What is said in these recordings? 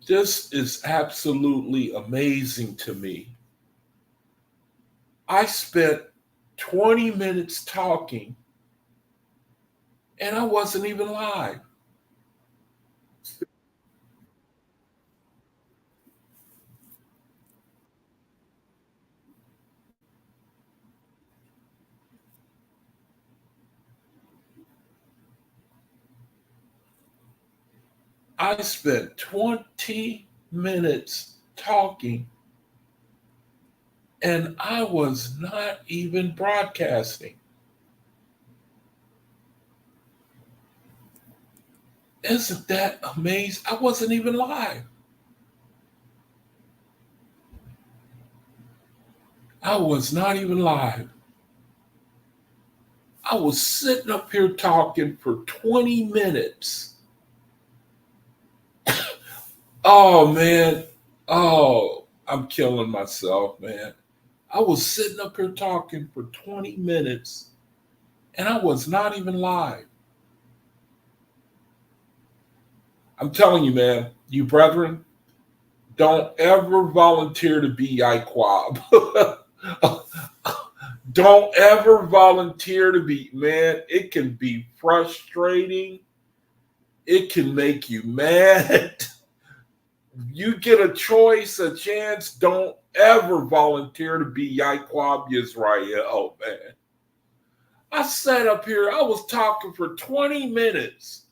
This is absolutely amazing to me. I spent 20 minutes talking and I wasn't even live. I spent 20 minutes talking and I was not even broadcasting. Isn't that amazing? I wasn't even live. I was not even live. I was sitting up here talking for 20 minutes. Oh, man. Oh, I'm killing myself, man. I was sitting up here talking for 20 minutes and I was not even live. I'm telling you, man, you brethren, don't ever volunteer to be IQUAB. Don't ever volunteer to be, man. It can be frustrating. It can make you mad. You get a choice, a chance. Don't ever volunteer to be IQUAB Israel, man. I sat up here, I was talking for 20 minutes,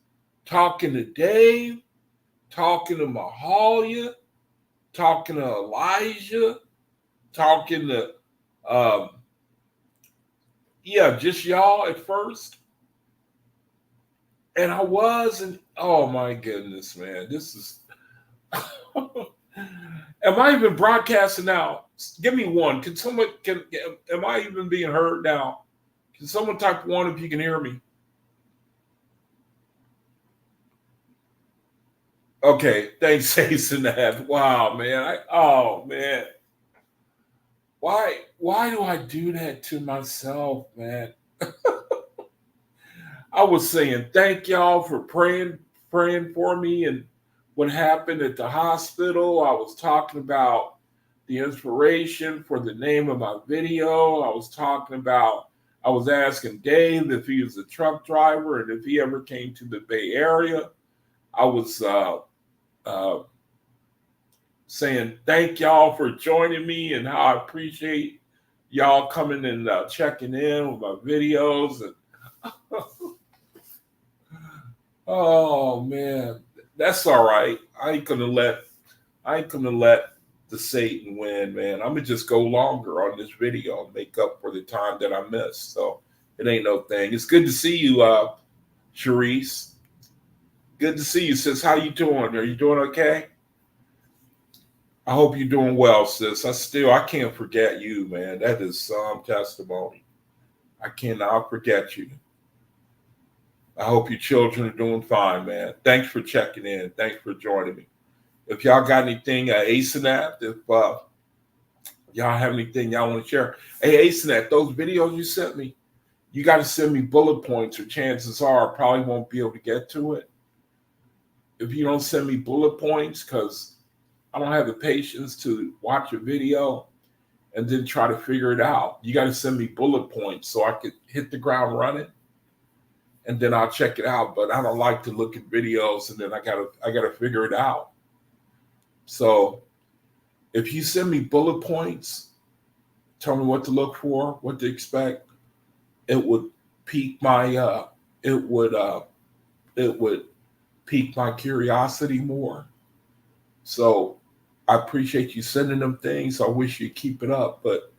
talking to Dave, talking to Mahalia, talking to Elijah, talking to, just y'all at first. And I was, and oh my goodness, man, this is. Am I even broadcasting now? Give me one. Am I even being heard now? Can someone type one if you can hear me? Okay, thanks, Jason. That. Wow, man. Man. Why do I do that to myself, man? I was saying thank y'all for praying for me and what happened at the hospital. I was talking about the inspiration for the name of my video. I was asking Dave if he was a truck driver and if he ever came to the Bay Area. I was saying thank y'all for joining me and how I appreciate y'all coming and checking in with my videos. And oh man, that's all right. I ain't gonna let the Satan win, man. I'm gonna just go longer on this video and make up for the time that I missed. So it ain't no thing. It's good to see you, Sharice. Good to see you, sis. How you doing? Are you doing okay? I hope you're doing well, sis. I can't forget you, man. That is some testimony. I cannot forget you. I hope your children are doing fine, man. Thanks for checking in. Thanks for joining me. If y'all got anything, ASANAP, if y'all have anything y'all want to share. Hey, ASANAP, those videos you sent me, you got to send me bullet points or chances are I probably won't be able to get to it. If you don't send me bullet points, because I don't have the patience to watch a video and then try to figure it out. You got to send me bullet points so I could hit the ground running and then I'll check it out. But I don't like to look at videos and then I gotta figure it out. So if you send me bullet points, tell me what to look for, what to expect, it would pique my it would pique my curiosity more. So I appreciate you sending them things. I wish you'd keep it up, but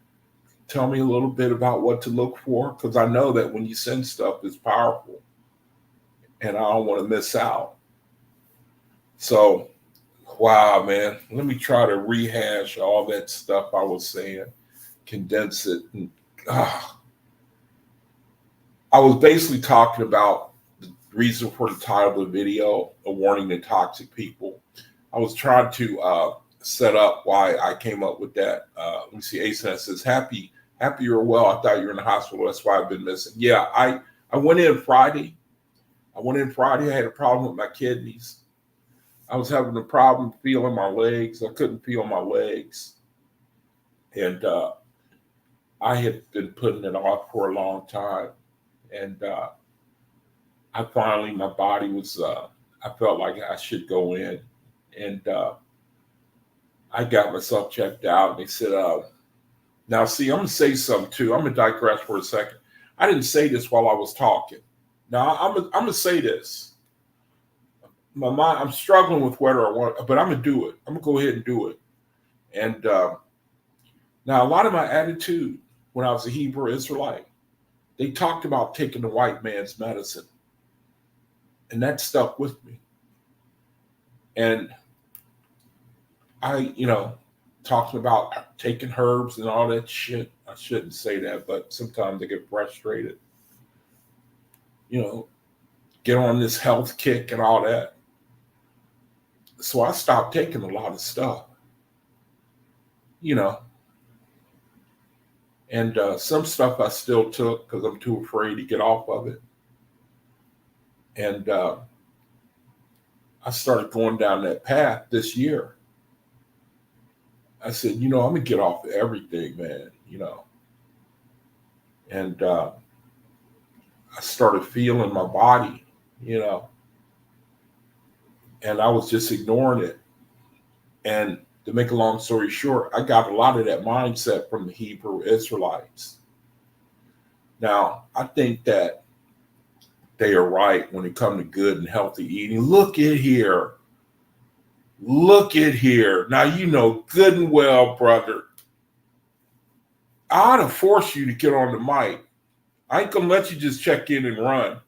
tell me a little bit about what to look for, because I know that when you send stuff, it's powerful and I don't want to miss out. So, wow, man, let me try to rehash all that stuff I was saying, condense it. And, I was basically talking about the reason for the title of the video, A Warning to Toxic People. I was trying to set up why I came up with that. Let me see. ASAN says, happy you're well. I thought you were in the hospital. That's why I've been missing. Yeah, I went in Friday. I had a problem with my kidneys. I was having a problem feeling my legs. I couldn't feel my legs. And I had been putting it off for a long time. And I finally, my body was, I felt like I should go in. And I got myself checked out. And they said, now, see, I'm going to say something too. I'm going to digress for a second. I didn't say this while I was talking. Now, I'm going to say this. My mind, I'm struggling with whether I want, but I'm going to do it. I'm going to go ahead and do it. And now, a lot of my attitude when I was a Hebrew Israelite, they talked about taking the white man's medicine. And that stuck with me. And I, talking about taking herbs and all that shit. I shouldn't say that, but sometimes I get frustrated. Get on this health kick and all that. So I stopped taking a lot of stuff, and some stuff I still took because I'm too afraid to get off of it. And I started going down that path this year. I said, I'm going to get off of everything, man, And I started feeling my body, and I was just ignoring it. And to make a long story short, I got a lot of that mindset from the Hebrew Israelites. Now, I think that they are right when it comes to good and healthy eating. Look at here. Now, good and well, brother, I ought to force you to get on the mic. I ain't going to let you just check in and run.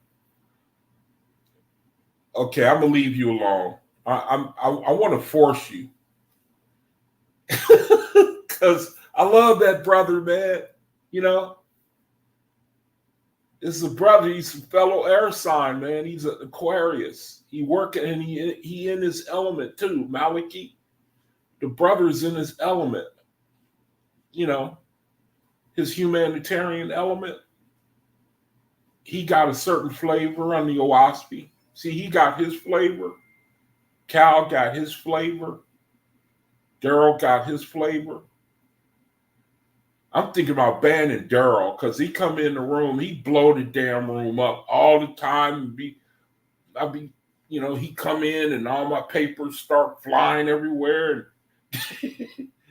Okay, I'm going to leave you alone. I want to force you. Because I love that brother, man. It's a brother. He's a fellow air sign, man. He's an Aquarius. He working and he in his element too. Maliki, the brother's in his element. His humanitarian element. He got a certain flavor on the OAHSPE. See, he got his flavor. Cal got his flavor. Daryl got his flavor. I'm thinking about banning Daryl because he come in the room, he blow the damn room up all the time. He come in and all my papers start flying everywhere. And,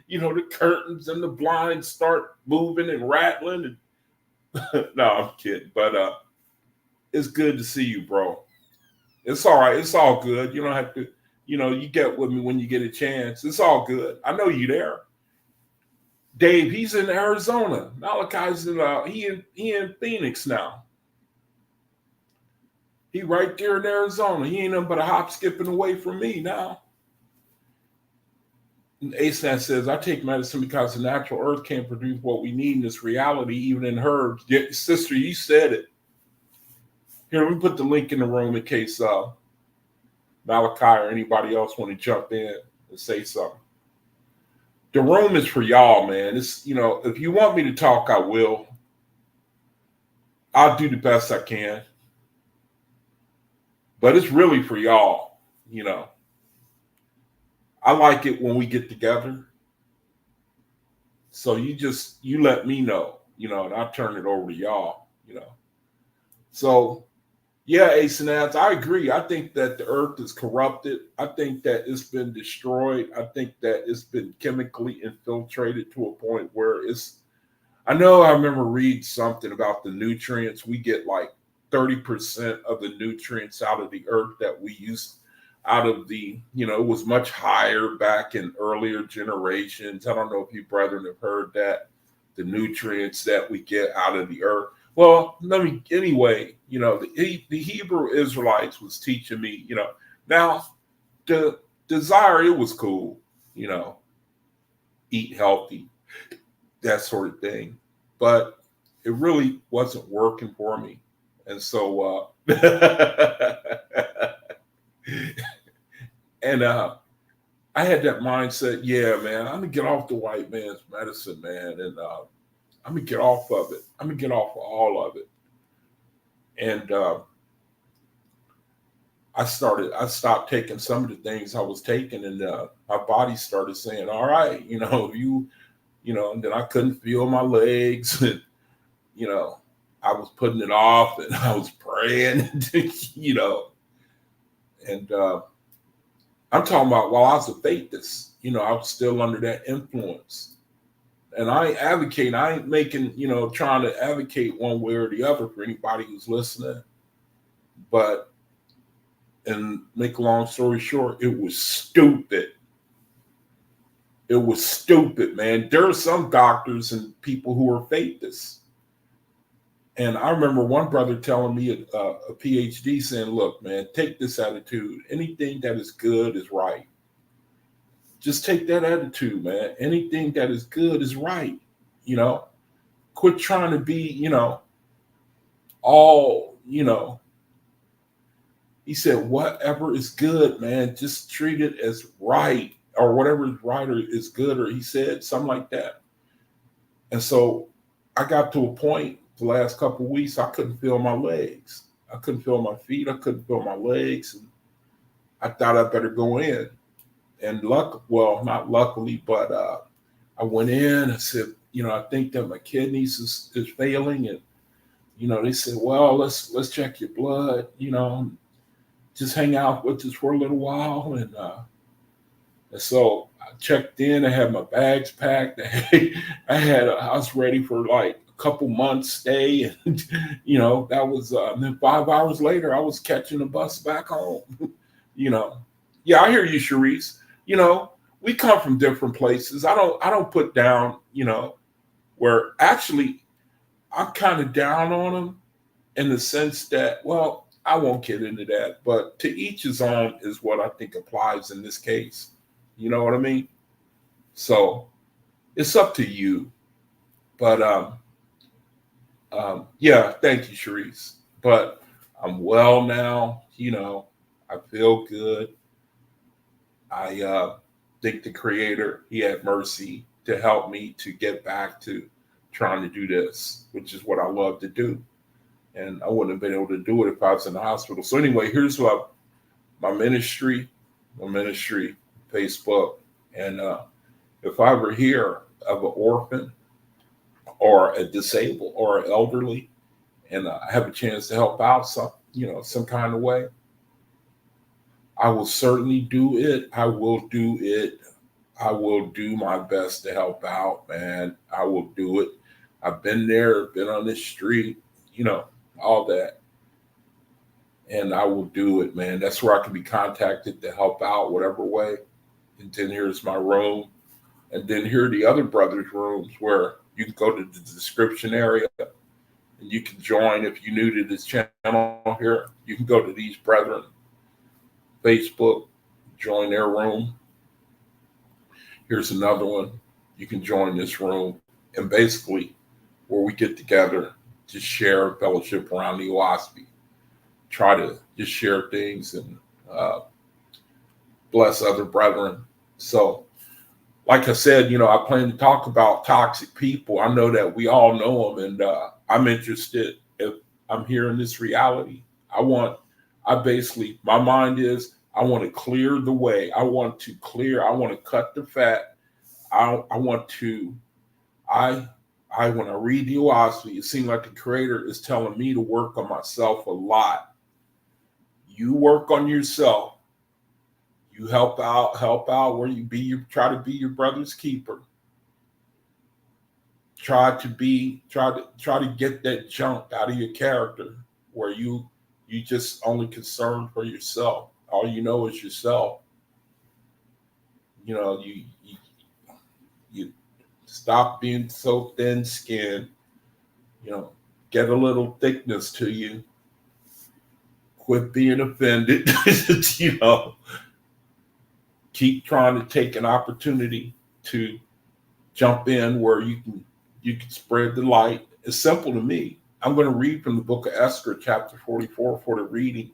the curtains and the blinds start moving and rattling. And no, I'm kidding. But it's good to see you, bro. It's all right. It's all good. You don't have to, you get with me when you get a chance. It's all good. I know you there. Dave, he's in Arizona. Malachi's in in Phoenix now. He right there in Arizona. He ain't nothing but a hop skipping away from me now. And ASNAT says, I take medicine because the natural earth can't produce what we need in this reality, even in herbs. Yeah, sister, you said it. Here, let me put the link in the room in case Malachi or anybody else want to jump in and say something. The room is for y'all, man. It's, if you want me to talk, I will. I'll do the best I can. But it's really for y'all, I like it when we get together. So you let me know, and I'll turn it over to y'all, So, yeah, Ace and Ads, I agree. I think that the earth is corrupted. I think that it's been destroyed. I think that it's been chemically infiltrated to a point where I remember reading something about the nutrients. We get like 30% of the nutrients out of the earth that we use out of the, it was much higher back in earlier generations. I don't know if you brethren have heard that, the nutrients that we get out of the earth. Well, anyway, the Hebrew Israelites was teaching me, now the desire, it was cool, eat healthy, that sort of thing. But it really wasn't working for me. And so, and I had that mindset, yeah, man, I'm going to get off the white man's medicine, man. And I'm going to get off of it. I'm going to get off of all of it. And I stopped taking some of the things I was taking, and my body started saying, all right, and then I couldn't feel my legs, and, I was putting it off, and I was praying, and I'm talking about while I was a faithist, I was still under that influence. And I ain't making, trying to advocate one way or the other for anybody who's listening. But, and make a long story short, it was stupid. It was stupid, man. There are some doctors and people who are faithists. And I remember one brother telling me, a PhD, saying, look, man, take this attitude. Anything that is good is right. Just take that attitude, man. Anything that is good is right. Quit trying to be, all, he said, whatever is good, man, just treat it as right, or whatever is right or is good, or he said something like that. And so I got to a point the last couple of weeks, I couldn't feel my legs. I couldn't feel my feet. I couldn't feel my legs. And I thought I better go in. And not luckily, but I went in. I said, I think that my kidneys is failing. And, they said, well, let's check your blood, just hang out with us for a little while. And so I checked in. I had my bags packed. I was ready for like a couple months stay. And, that was, and then 5 hours later, I was catching a bus back home, Yeah, I hear you, Sharice. We come from different places. I don't put down, where actually I'm kind of down on them in the sense that, well, I won't get into that, but to each his own is what I think applies in this case. You know what I mean? So it's up to you. But yeah, thank you, Sharice. But I'm well now. I feel good. I think the Creator, He had mercy to help me to get back to trying to do this, which is what I love to do. And I wouldn't have been able to do it if I was in the hospital. So anyway, here's what my ministry, Facebook. And if I ever hear of an orphan or a disabled or an elderly, and I have a chance to help out some kind of way, I will certainly do it. I will do it. I will do my best to help out, man. I will do it. I've been there, been on the street, all that. And I will do it, man. That's where I can be contacted to help out whatever way. And then here's my room. And then here are the other brothers' rooms where you can go to the description area and you can join. If you're new to this channel here, you can go to these brethren Facebook, join their room. Here's another one. You can join this room. And basically, where we get together to share fellowship around the OAHSPE. Try to just share things and bless other brethren. So, like I said, I plan to talk about toxic people. I know that we all know them, and I'm interested if I'm hearing this reality. My mind is, I want to clear the way. I want to cut the fat. When I read the OAHSPE, it seems like the Creator is telling me to work on myself a lot. You work on yourself. You help out where try to be your brother's keeper. Try to get that junk out of your character where you just only concerned for yourself. All you know is yourself. You stop being so thin-skinned. Get a little thickness to you. Quit being offended. Keep trying to take an opportunity to jump in where you can spread the light. It's simple to me. I'm going to read from the book of Esther, chapter 44 for the reading.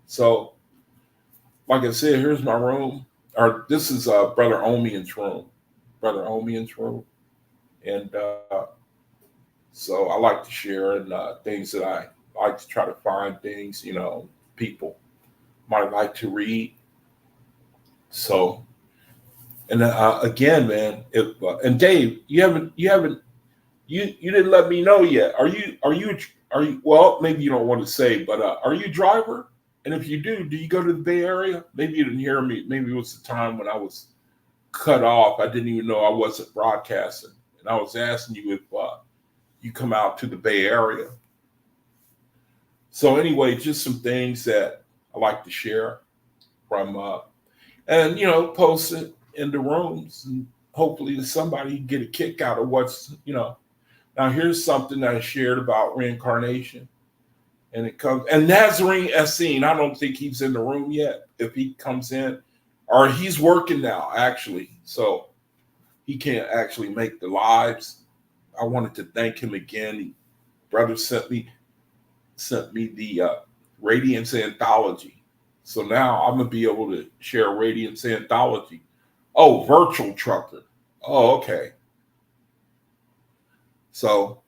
So, like I said, here's my room. Or this is Brother Omian's room. And so I like to share and things that I like to try to find things, people. might like to read. So, and again, man, if and Dave, you didn't let me know yet. Are you? Well, maybe you don't want to say, but are you a driver? And if you do you go to the Bay Area? Maybe you didn't hear me. Maybe it was the time when I was cut off. I didn't even know I wasn't broadcasting, and I was asking you if you come out to the Bay Area. So anyway, just some things that I like to share from, and post it in the rooms, and hopefully somebody can get a kick out of what's. Now here's something that I shared about reincarnation, and it comes and Nazarene Essene. I don't think he's in the room yet. If he comes in, or he's working now actually, so he can't actually make the lives. I wanted to thank him again. Brother sent me the Radiance Anthology. So now I'm gonna be able to share Radiance Anthology. Oh, virtual trucker. Oh, okay. So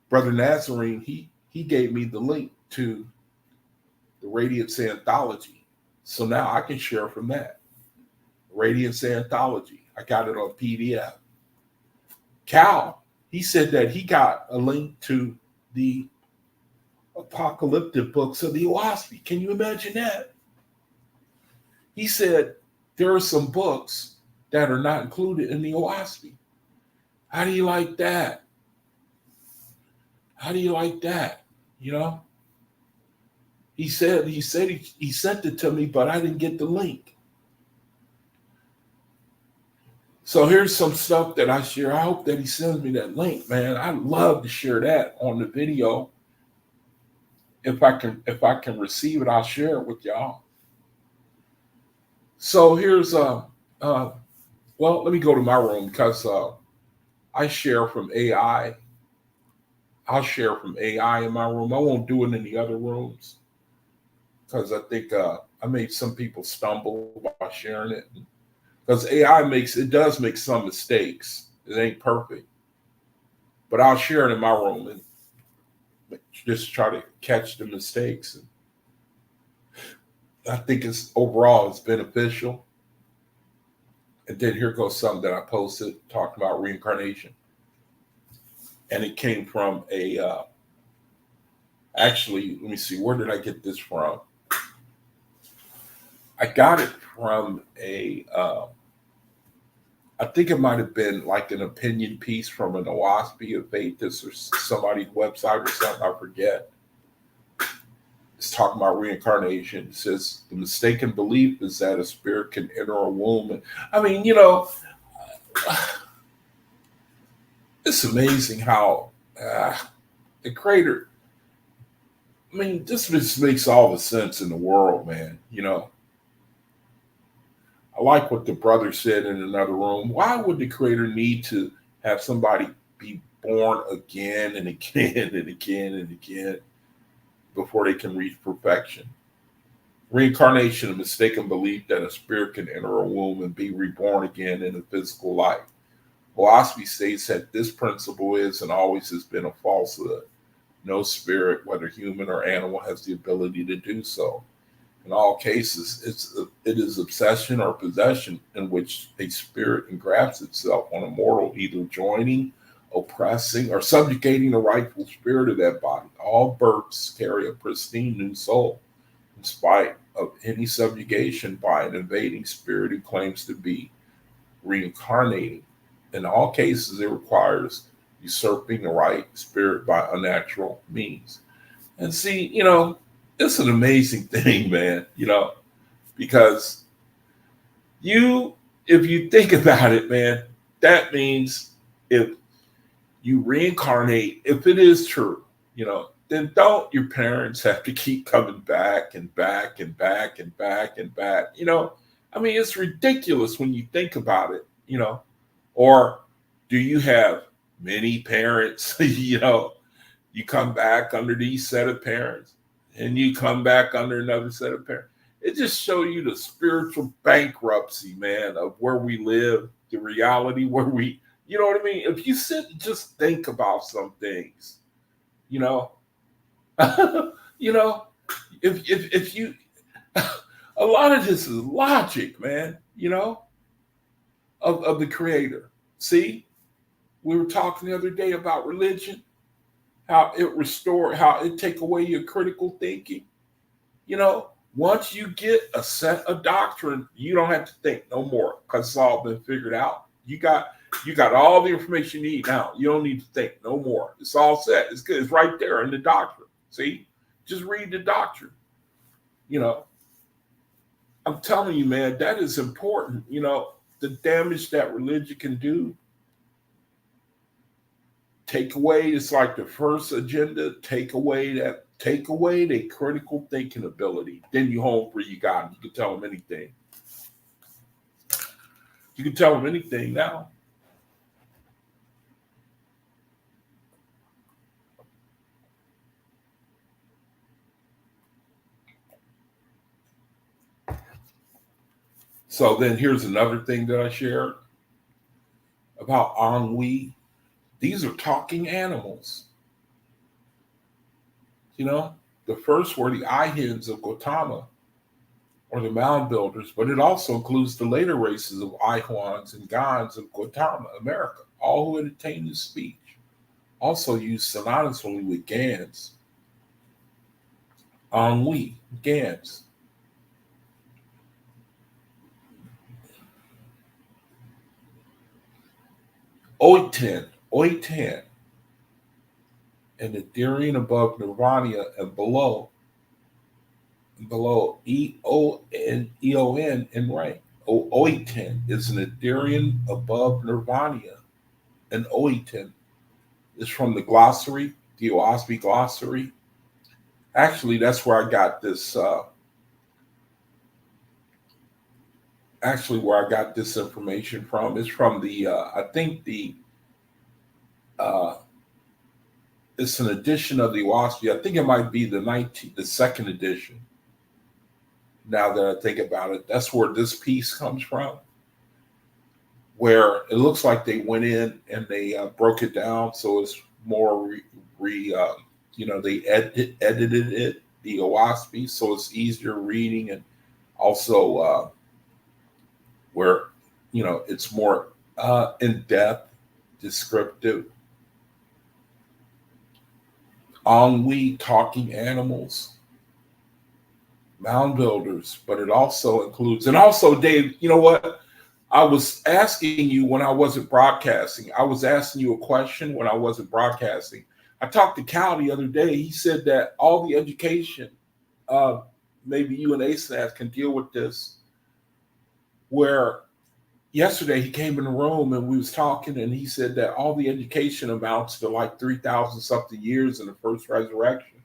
Brother Nazarene, he gave me the link to the Radiance Anthology. So now I can share from that. Radiance Anthology. I got it on PDF. Cal, he said that he got a link to the apocalyptic books of the OAHSPE. Can you imagine that? He said there are some books that are not included in the OAHSPE. How do you like that? How do you like that? He said he sent it to me, but I didn't get the link. So here's some stuff that I share. I hope that he sends me that link, man. I'd love to share that on the video. If I can receive it, I'll share it with y'all. So here's well, let me go to my room because I share from AI. I'll share from AI in my room. I won't do it in the other rooms because I think I made some people stumble by sharing it. Because AI does make some mistakes. It ain't perfect. But I'll share it in my room and just try to catch the mistakes. And I think overall it's beneficial. And then here goes something that I posted talking about reincarnation. And it came from actually, let me see, where did I get this from? I got it from I think it might have been like an opinion piece from an OAHSPE of Faithist or somebody's website or something, I forget. It's talking about reincarnation. It says the mistaken belief is that a spirit can enter a womb. I mean, it's amazing how the Creator, I mean, this just makes all the sense in the world, man. I like what the brother said in another room. Why would the Creator need to have somebody be born again and again and again and again before they can reach perfection? Reincarnation, a mistaken belief that a spirit can enter a womb and be reborn again in a physical life. OAHSPE states that this principle is and always has been a falsehood. No spirit, whether human or animal, has the ability to do so. In all cases, it is obsession or possession in which a spirit engrafts itself on a mortal, either joining, oppressing, or subjugating the rightful spirit of that body. All births carry a pristine new soul, in spite of any subjugation by an invading spirit who claims to be reincarnating. In all cases, it requires usurping the right spirit by unnatural means. And see, it's an amazing thing, man, because if you think about it, man, that means if you reincarnate, if it is true, then don't your parents have to keep coming back and back and back and back and back? I mean, it's ridiculous when you think about it, or do you have many parents, you come back under these set of parents and you come back under another set of parents. It just shows you the spiritual bankruptcy, man, of where we live, the reality where you know what I mean? If you sit and just think about some things, you know, if you, a lot of this is logic, man. Of the Creator. See, we were talking the other day about religion, how it take away your critical thinking. Once you get a set of doctrine, you don't have to think no more because it's all been figured out. You got all the information you need now. You don't need to think no more. It's all set. It's good. It's right there in the doctrine. See, just read the doctrine. I'm telling you, man, that is important. The damage that religion can do. Take away, it's like the first agenda, take away the critical thinking ability. Then you home free, you got them. You can tell them anything. You can tell them anything now. So then here's another thing that I shared about ennui. These are talking animals. The first were the Ihens of Gautama, or the mound builders, but it also includes the later races of Ihwans and Gans of Gautama, America, all who had attained his speech. Also used synonymously with Gans. Ennui, Gans. Oiten, and the Darian above Nirvana and below Eon in rank. Oiten is an Adarian above Nirvana, and Oiten is from the glossary, the OAHSPE glossary. Actually, that's where I got this. Where I got this information from is from the. I think it's an edition of the OAHSPE. I think it might be the second edition. Now that I think about it, that's where this piece comes from, where it looks like they went in and they broke it down so it's more they edited it, the OAHSPE, so it's easier reading, and also where it's more in depth, descriptive. Ennui, talking animals, mound builders, but it also includes, and also, Dave, you know what? I was asking you when I wasn't broadcasting. I was asking you a question when I wasn't broadcasting. I talked to Cal the other day. He said that all the education, maybe you and ASNAS can deal with this, where yesterday he came in the room and we was talking, and he said that all the education amounts to like 3,000 something years in the first resurrection.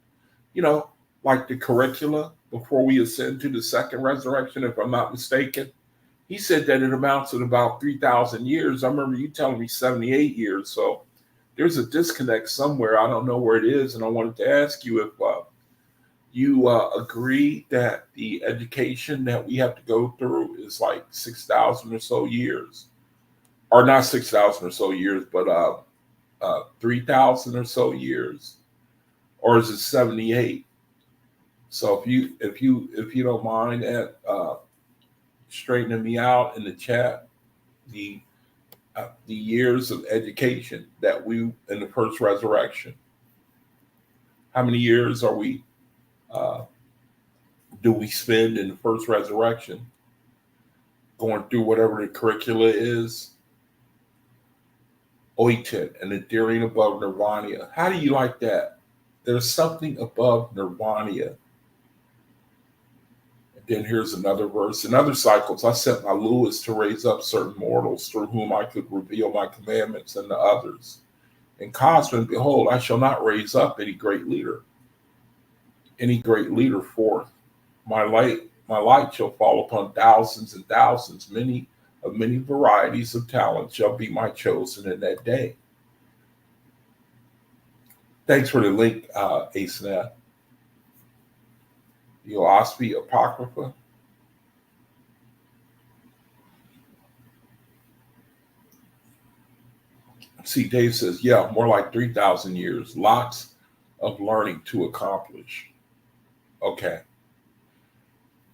Like the curricula before we ascend to the second resurrection, if I'm not mistaken. He said that it amounts to about 3,000 years. I remember you telling me 78 years. So there's a disconnect somewhere. I don't know where it is. And I wanted to ask you if you agree that the education that we have to go through is like 6,000 or so years. Or not 6,000 or so years, but 3,000 or so years. Or is it 78? So if you don't mind straightening me out in the chat, the years of education that we in the first resurrection. How many years are we? Do we spend in the first resurrection going through whatever the curricula is? Oitit and the daring above Nirvana. How do you like that? There's something above Nirvana. Then here's another verse. In other cycles, I sent my Lewis to raise up certain mortals through whom I could reveal my commandments unto others. In Cosman, behold, I shall not raise up any great leader forth. My light shall fall upon thousands and thousands, many varieties of talent shall be my chosen in that day. Thanks for the link, ASNAP. The OAHSPE Apocrypha. See, Dave says, yeah, more like 3,000 years. Lots of learning to accomplish. Okay.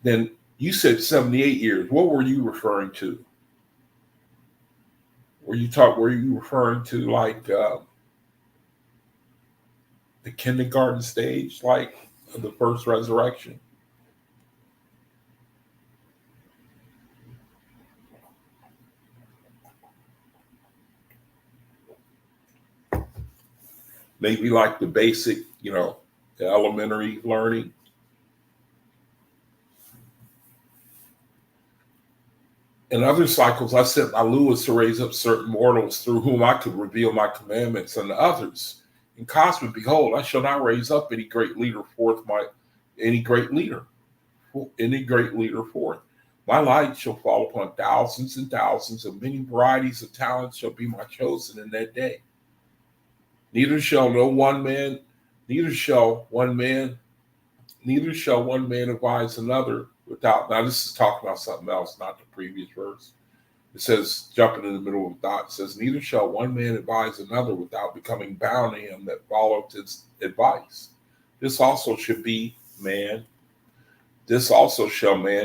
then you said 78 years. What were you referring to? Were you referring to like the kindergarten stage, like the first resurrection? Maybe like the basic, the elementary learning. In other cycles, I sent my Lewis to raise up certain mortals through whom I could reveal my commandments unto others. In Cosmic, behold, I shall not raise up any great leader any great leader forth. My light shall fall upon thousands and thousands, of many varieties of talents shall be my chosen in that day. Neither shall one man advise another without. Now, this is talking about something else, not the previous verse. It says, jumping in the middle of the thought, it says, neither shall one man advise another without becoming bound to him that followed his advice. This also shall man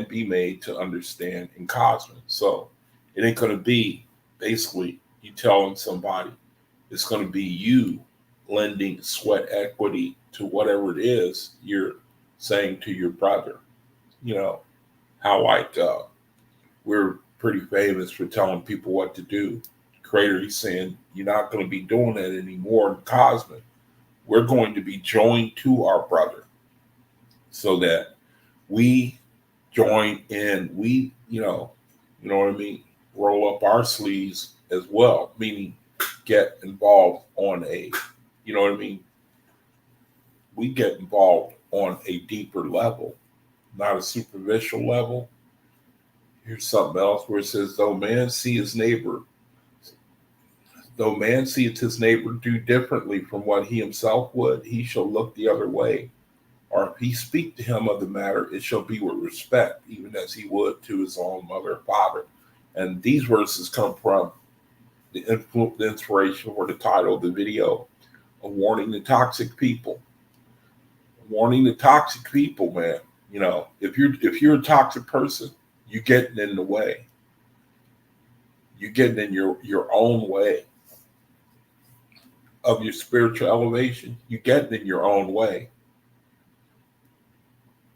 be made to understand in Cosmic. So it ain't going to be basically you telling somebody. It's going to be you lending sweat equity to whatever it is you're saying to your brother. How like we're pretty famous for telling people what to do. Creator, he's saying, you're not going to be doing that anymore in Cosmic. We're going to be joined to our brother so that we join in, we, what I mean, roll up our sleeves as well, meaning get involved on a, we get involved on a deeper level, not a superficial level. Here's something else where it says, though man seeth his neighbor do differently from what he himself would, he shall look the other way. Or if he speak to him of the matter, it shall be with respect, even as he would to his own mother and father. And these verses come from the inspiration for the title of the video, of warning the toxic people. Warning the toxic people, man. If you're a toxic person, you're getting in the way. You're getting in your own way of your spiritual elevation. You're getting in your own way.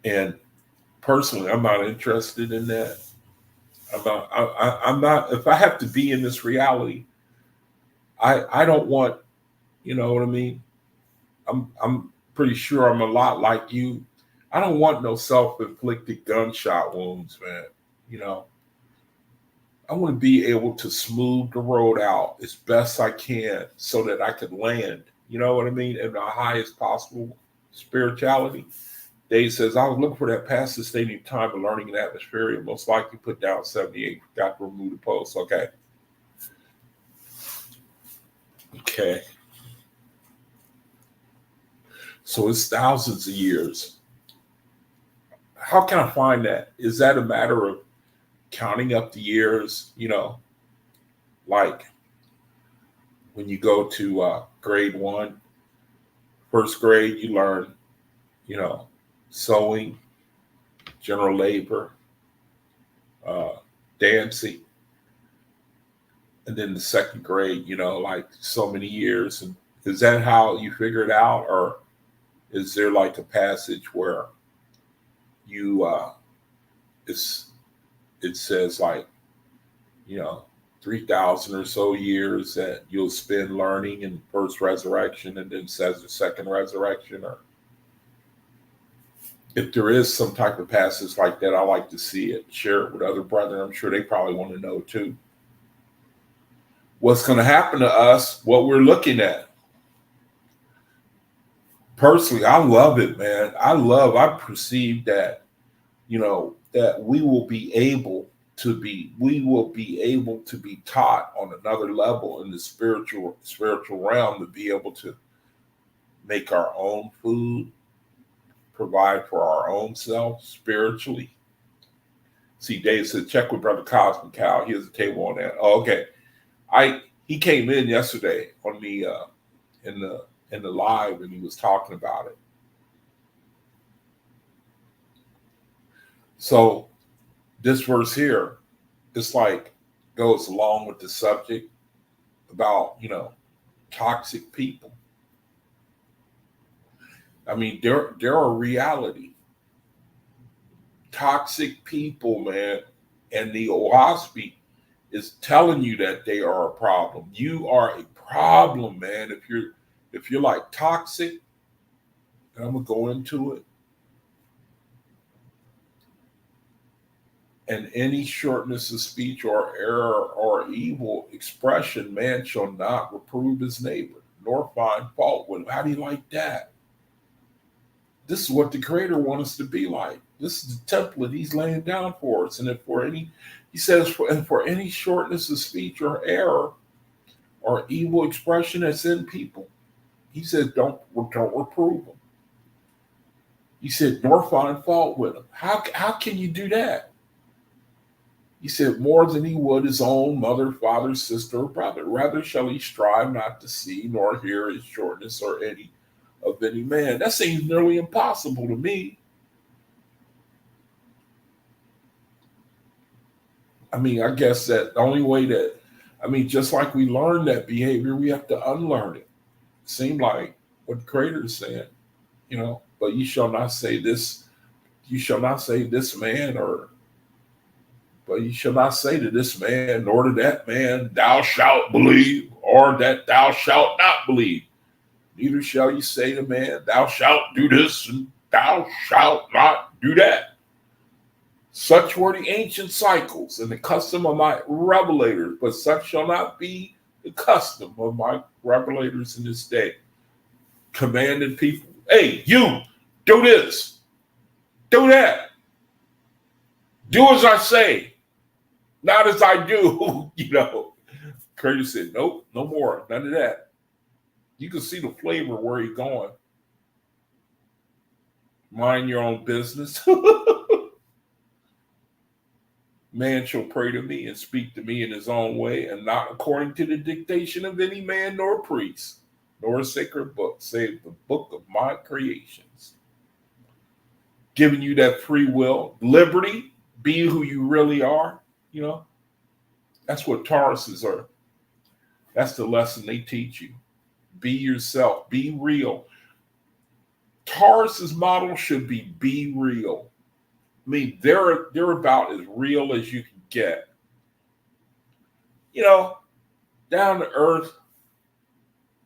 And personally, I'm not interested in that. I'm not. If I have to be in this reality, I don't want. You know what I mean? I'm pretty sure I'm a lot like you. I don't want no self-inflicted gunshot wounds, man. I want to be able to smooth the road out as best I can so that I can land, you know what I mean, in the highest possible spirituality. Dave says, I was looking for that passive state of time of learning and atmosphere. Most likely put down 78. Got to remove the post. Okay. So it's thousands of years. How can I find that? Is that a matter of counting up the years? Like when you go to grade 1, first grade, you learn, sewing, general labor, dancing. And then the second grade, like so many years. And is that how you figure it out? Or is there like a passage where you, it says like, 3,000 or so years that you'll spend learning in first resurrection, and then says the second resurrection? Or if there is some type of passage like that, I like to see it. Share it with other brethren. I'm sure they probably want to know too. What's going to happen to us, what we're looking at. Personally, I love it, man. I perceive that, that we will be able to be taught on another level in the spiritual realm, to be able to make our own food, provide for our own self spiritually. See, Dave said, check with Brother Cosmic Cal. Here's a table on that. Oh, okay. He came in yesterday on the in the live, and he was talking about it. So this verse here, it's like goes along with the subject about, toxic people. I mean, there are reality. Toxic people, man, and the OAHSPE is telling you that they are a problem. You are a problem, man. If you're like toxic, and I'm gonna go into it, and any shortness of speech or error or evil expression, man shall not reprove his neighbor, nor find fault with him. How do you like that? This is what the Creator wants us to be like. This is the template He's laying down for us. And if for any, He says, for any shortness of speech or error or evil expression that's in people, He says, don't reprove them. He said, nor find fault with them. How can you do that? He said, more than he would his own mother, father, sister, or brother. Rather shall he strive not to see nor hear his shortness or any of any man. That seems nearly impossible to me. I mean, I guess that the only way that, just like we learn that behavior, we have to unlearn it. It seemed like what the Creator is saying, but you shall not say this man, but you shall not say to this man, nor to that man, thou shalt believe, or that thou shalt not believe. Neither shall you say to man, thou shalt do this, and thou shalt not do that. Such were the ancient cycles and the custom of my revelators, but such shall not be the custom of my revelators in this day. Commanding people, hey, you, do this, do that. Do as I say, not as I do. Creator said, nope, no more, none of that. You can see the flavor where he's going. Mind your own business. Man shall pray to me and speak to me in his own way, and not according to the dictation of any man nor priest, nor a sacred book, save the book of my creations. Giving you that free will, liberty, be who you really are. That's what Tauruses are. That's the lesson they teach you. Be yourself. Be real. Taurus's model should be real. I mean, they're about as real as you can get. Down to earth.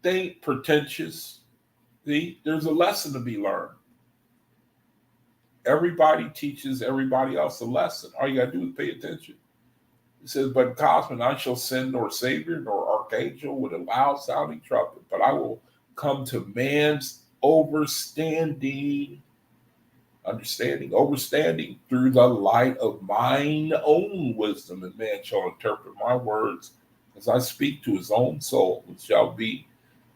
They ain't pretentious. See, there's a lesson to be learned. Everybody teaches everybody else a lesson. All you got to do is pay attention. It says, but Cosman, I shall send nor Savior nor Archangel with a loud sounding trumpet, but I will come to man's overstanding through the light of mine own wisdom, and man shall interpret my words as I speak to his own soul,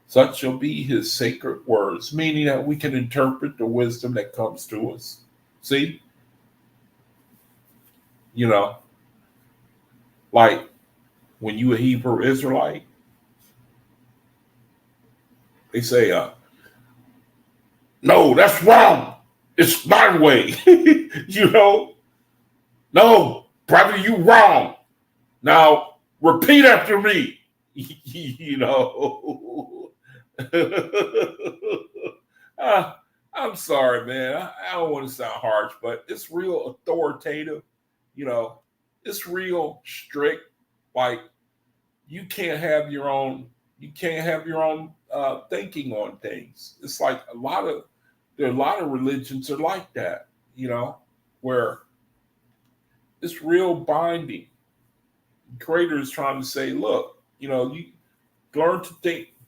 such shall be his sacred words, meaning that we can interpret the wisdom that comes to us. See? Like when you a Hebrew Israelite, they say, no, that's wrong. It's my way. No, brother, you wrong. Now repeat after me. I'm sorry, man. I don't want to sound harsh, but it's real authoritative. It's real strict. Like you can't have your own thinking on things. It's like there are a lot of religions are like that, where it's real binding. The Creator is trying to say, look, you learn to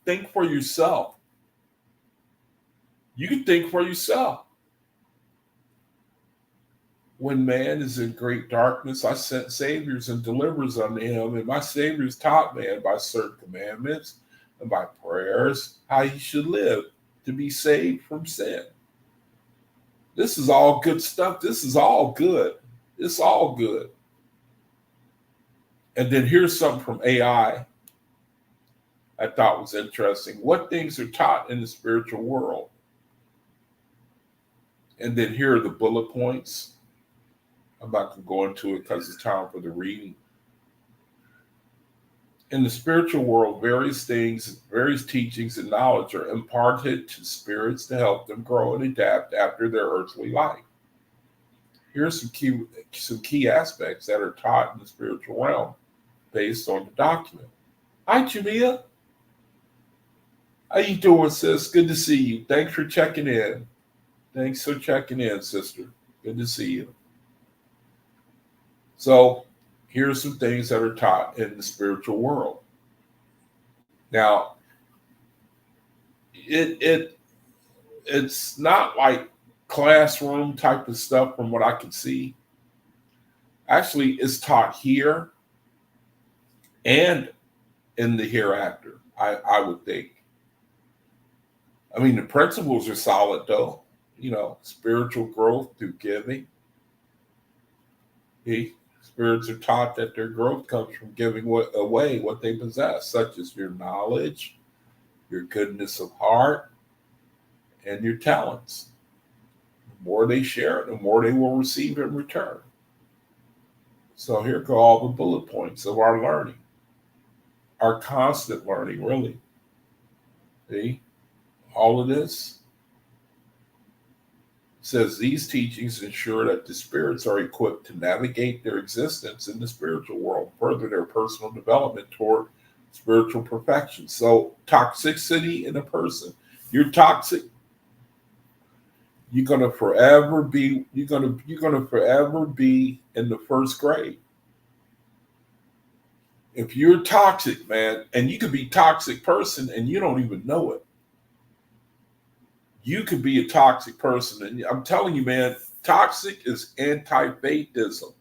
think for yourself. You can think for yourself. When man is in great darkness, I sent saviors and deliverers unto him, and my saviors taught man by certain commandments and by prayers how he should live to be saved from sin. This is all good stuff. This is all good. It's all good. And then here's something from AI I thought was interesting. What things are taught in the spiritual world? And then here are the bullet points. I'm not going to go into it because it's time for the reading. In the spiritual world, various things, various teachings and knowledge are imparted to spirits to help them grow and adapt after their earthly life. Here are some key aspects that are taught in the spiritual realm based on the document. Hi, Jamia. How you doing, sis? Good to see you. Thanks for checking in. Thanks for checking in, sister. Good to see you. So, here are some things that are taught in the spiritual world. Now, it's not like classroom type of stuff from what I can see. Actually, it's taught here and in the hereafter, I would think. I mean, the principles are solid, though. Spiritual growth through giving. The spirits are taught that their growth comes from giving away what they possess, such as your knowledge, your goodness of heart, and your talents. The more they share, the more they will receive in return. So here go all the bullet points of our learning, our constant learning, really. See, all of this says these teachings ensure that the spirits are equipped to navigate their existence in the spiritual world, further their personal development toward spiritual perfection. So toxicity in a person, you're toxic, you're gonna forever be in the first grade. If you're toxic, man, and you could be a toxic person and you don't even know it. You could be a toxic person. And I'm telling you, man, toxic is anti-faithism.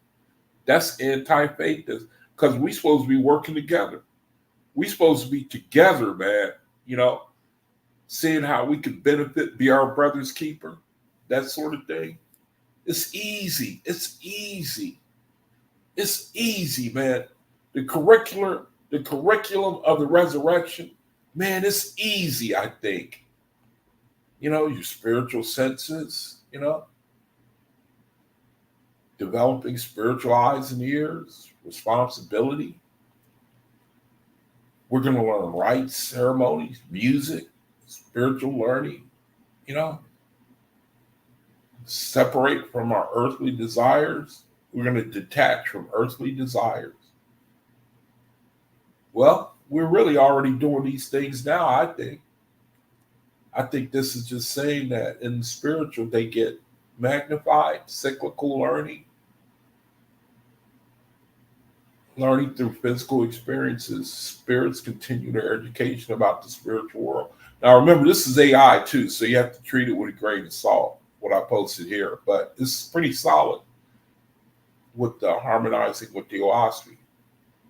That's anti-faithism because we're supposed to be working together. We're supposed to be together, man, seeing how we can benefit, be our brother's keeper, that sort of thing. It's easy. It's easy. It's easy, man. The curriculum of the resurrection, man, it's easy, I think. Your spiritual senses, developing spiritual eyes and ears, responsibility. We're going to learn rites, ceremonies, music, spiritual learning, separate from our earthly desires. We're going to detach from earthly desires. Well, we're really already doing these things now, I think. I think this is just saying that in the spiritual, they get magnified, cyclical learning through physical experiences. Spirits continue their education about the spiritual world. Now, remember, this is AI too, so you have to treat it with a grain of salt, what I posted here. But it's pretty solid with the harmonizing with the OAHSPE.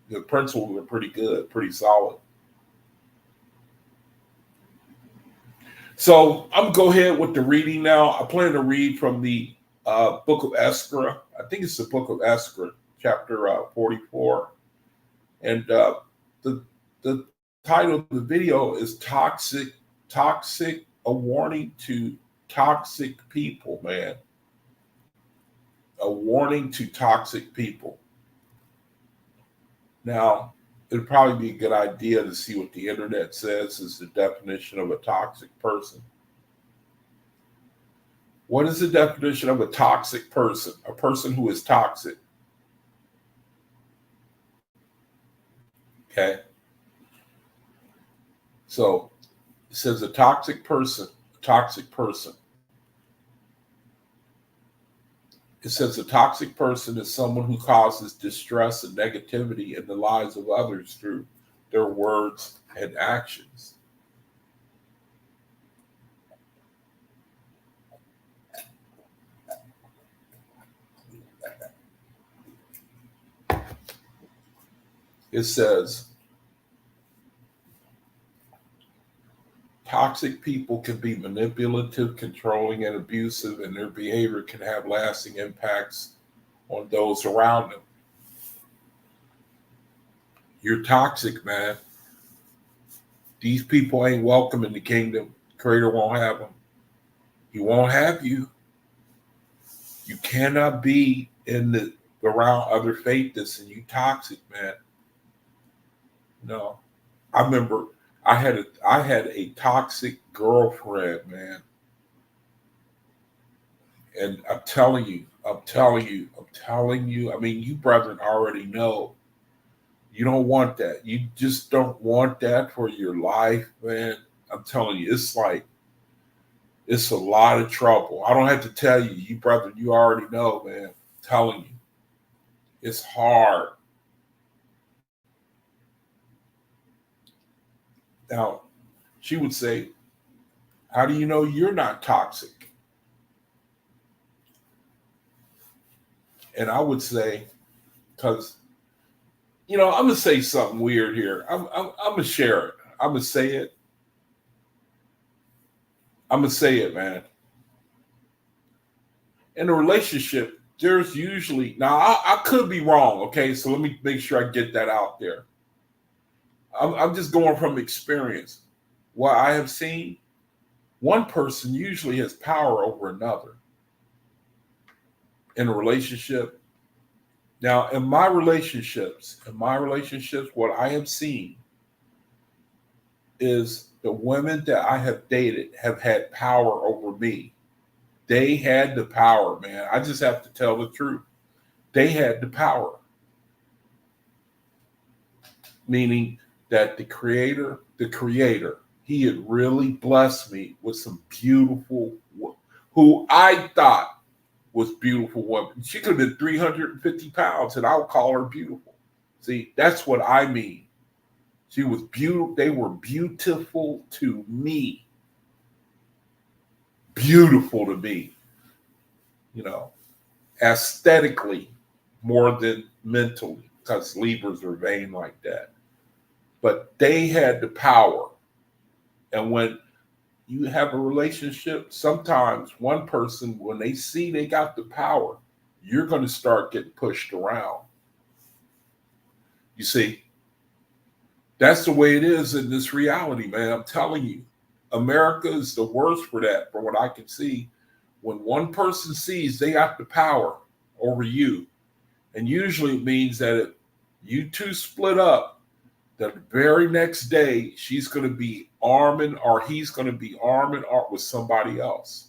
The principles are pretty good, pretty solid. So I'm going to go ahead with the reading now. I plan to read from the book of Esther. I think it's the book of Esther, chapter 44. And the title of the video is Toxic, a warning to toxic people, man. A warning to toxic people. Now, it'd probably be a good idea to see what the internet says is the definition of a toxic person. What is the definition of a toxic person? A person who is toxic. Okay. So it says a toxic person. It says a toxic person is someone who causes distress and negativity in the lives of others through their words and actions. It says toxic people can be manipulative, controlling, and abusive, and their behavior can have lasting impacts on those around them. You're toxic, man. These people ain't welcome in the kingdom. Creator won't have them. He won't have you. You cannot be around other faiths and you toxic, man. No, I remember I had a toxic girlfriend, man, and I'm telling you, I'm telling you, I'm telling you. I mean, you brethren already know. You don't want that. You just don't want that for your life, man. I'm telling you, it's a lot of trouble. I don't have to tell you, you brother, you already know, man. I'm telling you, it's hard. Now, she would say, how do you know you're not toxic? And I would say, because, I'm going to say something weird here. I'm going to share it. I'm going to say it. I'm going to say it, man. In a relationship, there's usually, now I could be wrong, okay? So let me make sure I get that out there. I'm just going from experience. What I have seen, one person usually has power over another in a relationship. Now, in my relationships, what I have seen is the women that I have dated have had power over me. They had the power, man. I just have to tell the truth. They had the power. Meaning that the creator, he had really blessed me with some beautiful, who I thought was beautiful woman. She could have been 350 pounds and I would call her beautiful. See, that's what I mean. She was beautiful. They were beautiful to me. Beautiful to me, aesthetically more than mentally, because Libras are vain like that. But they had the power. And when you have a relationship, sometimes one person, when they see they got the power, you're going to start getting pushed around. You see, that's the way it is in this reality, man. I'm telling you, America is the worst for that, from what I can see. When one person sees they got the power over you, and usually it means that if you two split up, the very next day she's going to be arming, or he's going to be arming with somebody else.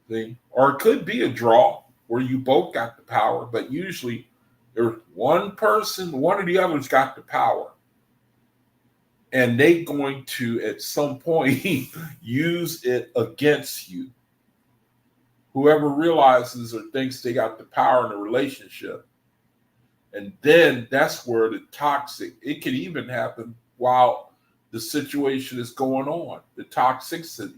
See? Or it could be a draw where you both got the power, but usually there's one person, one of the others got the power. And they going to, at some point, use it against you. Whoever realizes or thinks they got the power in a relationship. And then that's where the toxic, it can even happen while the situation is going on, the toxicity.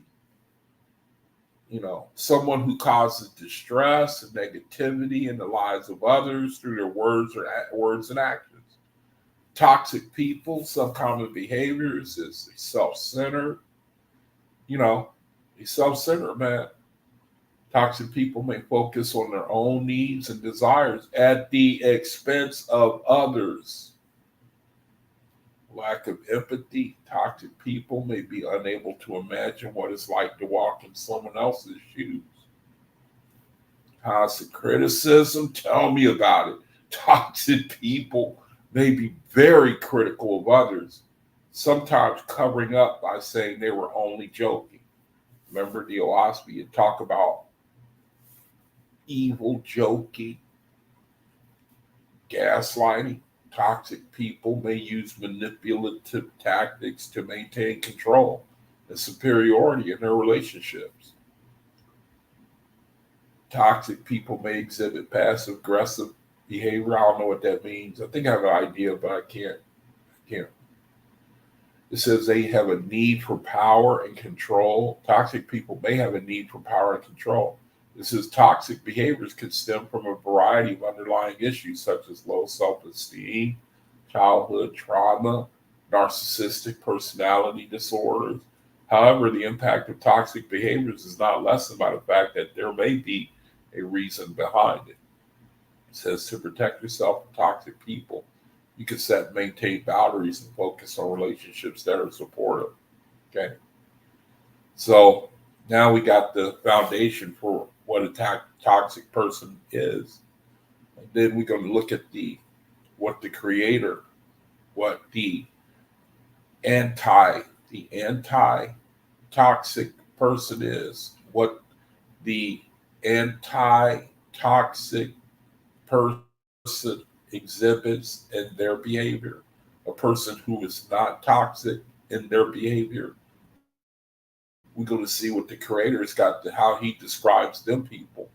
Someone who causes distress and negativity in the lives of others through their words and actions. Toxic people, some common behaviors is self-centered. Self-centered, man. Toxic people may focus on their own needs and desires at the expense of others. Lack of empathy. Toxic people may be unable to imagine what it's like to walk in someone else's shoes. Constant criticism. Tell me about it. Toxic people may be very critical of others, sometimes covering up by saying they were only joking. Remember the OAHSPE had talked about evil joking, gaslighting. Toxic people may use manipulative tactics to maintain control and superiority in their relationships. Toxic people may exhibit passive aggressive behavior. I don't know what that means. I think I have an idea, but I can't. It says they have a need for power and control. Toxic people may have a need for power and control. It says toxic behaviors can stem from a variety of underlying issues such as low self-esteem, childhood trauma, narcissistic personality disorders. However, the impact of toxic behaviors is not lessened by the fact that there may be a reason behind it. It says to protect yourself from toxic people, you can set and maintain boundaries and focus on relationships that are supportive. Okay. So now we got the foundation for what a toxic person is. And then we're going to look at what the creator, what anti anti toxic person is, what the anti toxic person exhibits in their behavior, a person who is not toxic in their behavior. We're going to see what the creator's got to how he describes them people.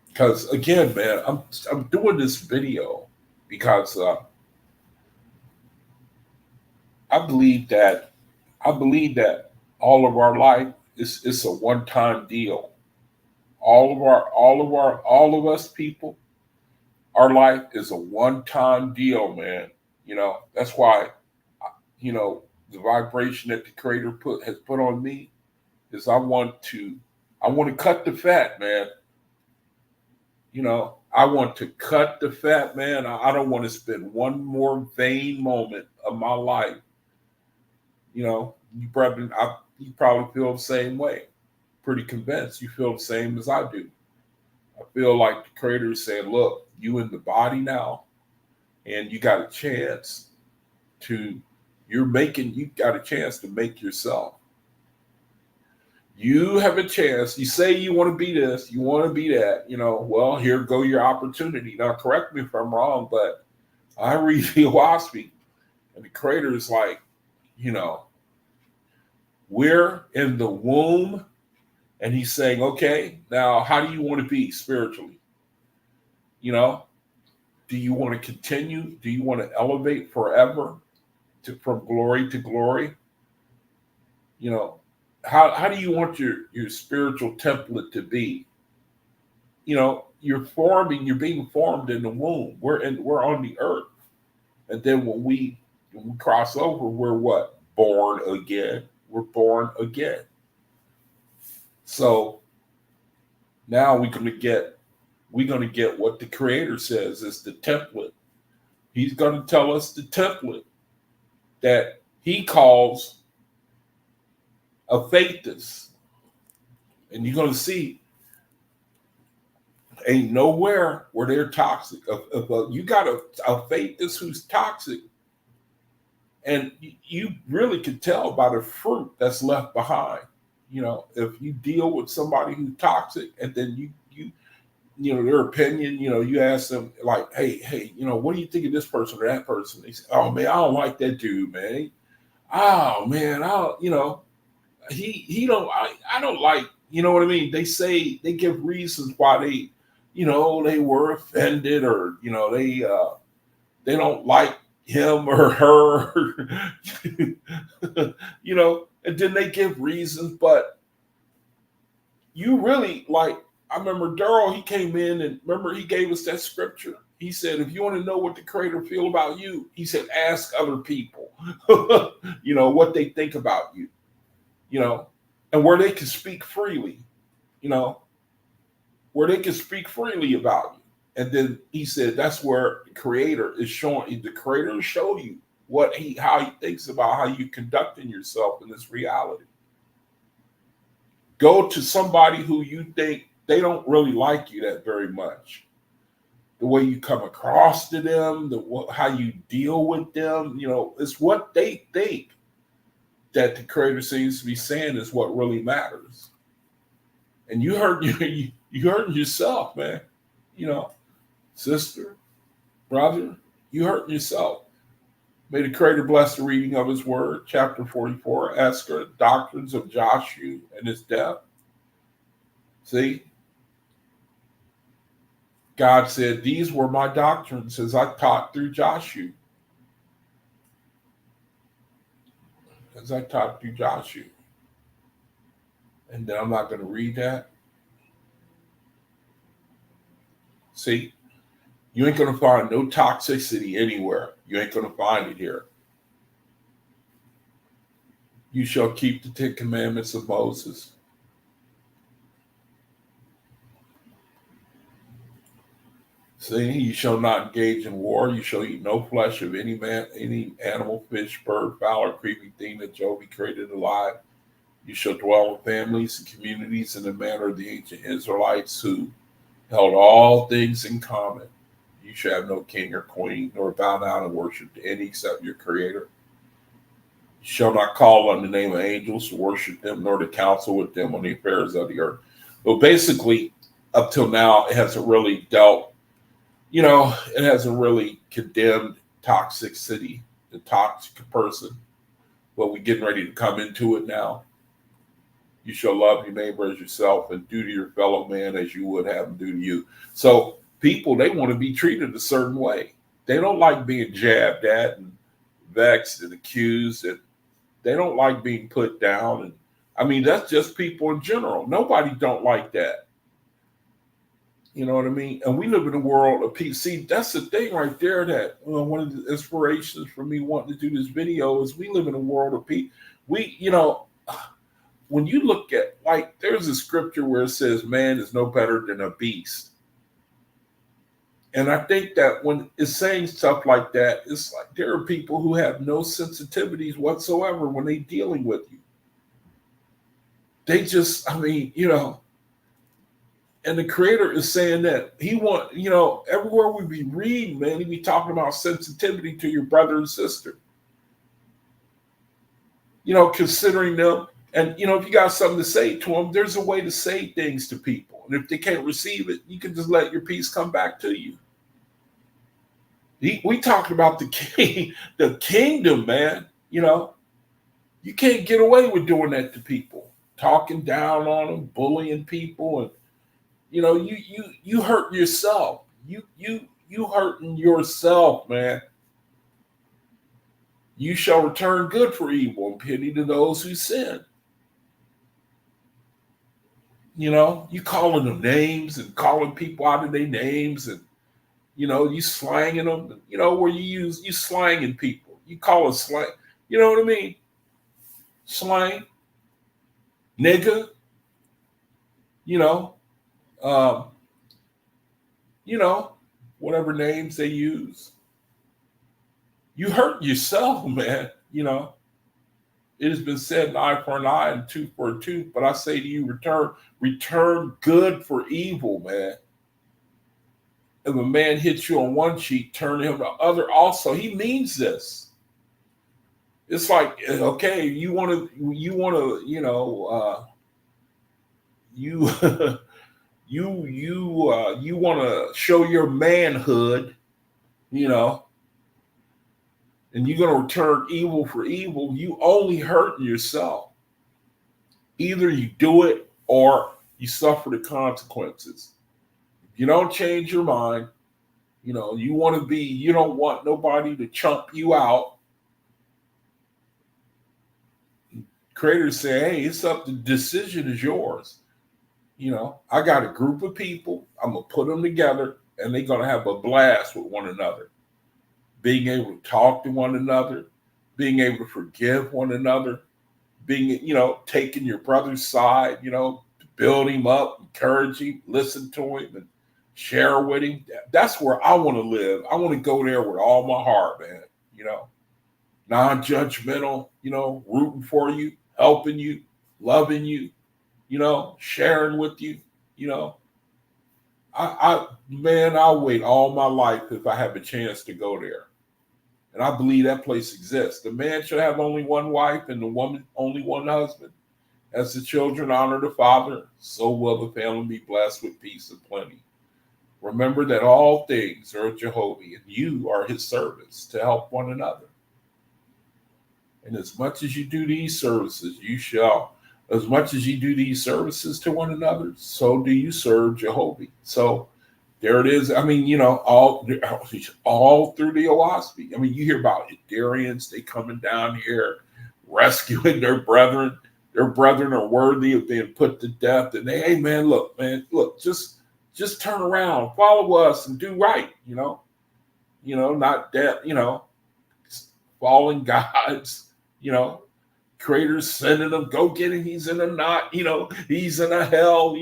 Because again, man, I'm doing this video because I believe that all of our life is a one time deal. All of us people, our life is a one time deal, man. That's why the vibration that the creator has put on me is I want to cut the fat, man. I want to cut the fat, man. I don't want to spend one more vain moment of my life. You probably feel the same way. Pretty convinced you feel the same as I do. I feel like the creator is saying, look, you in the body now, and you got a chance to make yourself. You have a chance. You say you want to be this, you want to be that, well, here go your opportunity. Now, correct me if I'm wrong, but I read the OAHSPE, and the creator is like, we're in the womb, and he's saying, okay, now how do you want to be spiritually? Do you want to continue? Do you want to elevate forever from glory to glory? How do you want your spiritual template to be? You're being formed in the womb. We're on the earth. And then when we cross over, we're what? Born again. We're born again. So now we're going to get what the creator says is the template. He's going to tell us the template that he calls a faithist. And you're going to see ain't nowhere where they're toxic. You got a faithist who's toxic, and you really can tell by the fruit that's left behind. If you deal with somebody who's toxic, and then you their opinion, you ask them like, hey, what do you think of this person or that person? They say, oh man, I don't like that dude, man. Oh man, he don't. I don't like. You know what I mean? They say they give reasons why they were offended, or they don't like him or her, and then they give reasons. But you really like. I remember Daryl. He came in and remember he gave us that scripture. He said, if you want to know what the creator feel about you, he said, ask other people, what they think about you, and where they can speak freely, where they can speak freely about you. And then he said, that's where the creator is showing, the creator will show you how he thinks about how you conducting yourself in this reality. Go to somebody who you think they don't really like you that very much. The way you come across to them, how you deal with them, it's what they think that the creator seems to be saying is what really matters. And you hurt yourself, man. Sister, brother, you hurt yourself. May the creator bless the reading of his word, chapter 44, Esther, doctrines of Joshua and his death. See? God said, these were my doctrines as I taught through Joshua. As I taught through Joshua. And then I'm not going to read that. See? You ain't going to find no toxicity anywhere. You ain't going to find it here. You shall keep the 10 commandments of Moses. See, you shall not engage in war. You shall eat no flesh of any man, any animal, fish, bird, fowl, or creeping thing that Jehovah created alive. You shall dwell in families and communities in the manner of the ancient Israelites who held all things in common. You shall have no king or queen, nor bow down and worship to any except your creator. You shall not call on the name of angels to worship them, nor to counsel with them on the affairs of the earth. But basically, up till now, it hasn't really dealt, it hasn't really condemned toxicity, the toxic person. But we're getting ready to come into it now. You shall love your neighbor as yourself and do to your fellow man as you would have them do to you. So people, they want to be treated a certain way. They don't like being jabbed at and vexed and accused, and they don't like being put down. And I mean, that's just people in general. Nobody don't like that. You know what I mean? And we live in a world of peace. See, that's the thing right there that one of the inspirations for me wanting to do this video is we live in a world of peace. When you look at, like, there's a scripture where it says man is no better than a beast. And I think that when it's saying stuff like that, it's like there are people who have no sensitivities whatsoever when they're dealing with you. They just, and the creator is saying that he want, everywhere we be reading, man, he be talking about sensitivity to your brother and sister. Considering them. And, if you got something to say to them, there's a way to say things to people. And if they can't receive it, you can just let your peace come back to you. We talked about the kingdom, man. You can't get away with doing that to people, talking down on them, bullying people. And, you hurt yourself. You hurting yourself, man. You shall return good for evil and pity to those who sin. You calling them names and calling people out of their names, and you slanging them, where you slanging people. You call it slang. You know what I mean? Slang, nigga, whatever names they use. You hurt yourself, man. It has been said, an eye for an eye and tooth for a tooth. But I say to you, return good for evil, man. If a man hits you on one cheek, turn him the other also. He means this. It's like, okay, you want to, you want to show your manhood, and you're going to return evil for evil. You only hurting yourself. Either you do it or you suffer the consequences. If you don't change your mind, you don't want nobody to chump you out. Creators say, hey, it's up, the decision is yours. I got a group of people, I'm going to put them together, and they're going to have a blast with one another. Being able to talk to one another, being able to forgive one another, taking your brother's side, build him up, encourage him, listen to him, and share with him. That's where I want to live. I want to go there with all my heart, man. Non-judgmental, rooting for you, helping you, loving you, sharing with you, I'll wait all my life if I have a chance to go there. And I believe that place exists. The man should have only one wife and the woman only one husband. As the children honor the father, so will the family be blessed with peace and plenty. Remember that all things are of Jehovah, and you are his servants to help one another. And as much as you do these services, as much as you do these services to one another, so do you serve Jehovah. So there it is. I mean, all through the OAHSPE. I mean, you hear about Idarians, they coming down here, rescuing their brethren. Their brethren are worthy of being put to death. And they, hey, man, look, just turn around, follow us and do right, not that, fallen gods, creators sending them, go get him, he's in a knot, he's in a hell,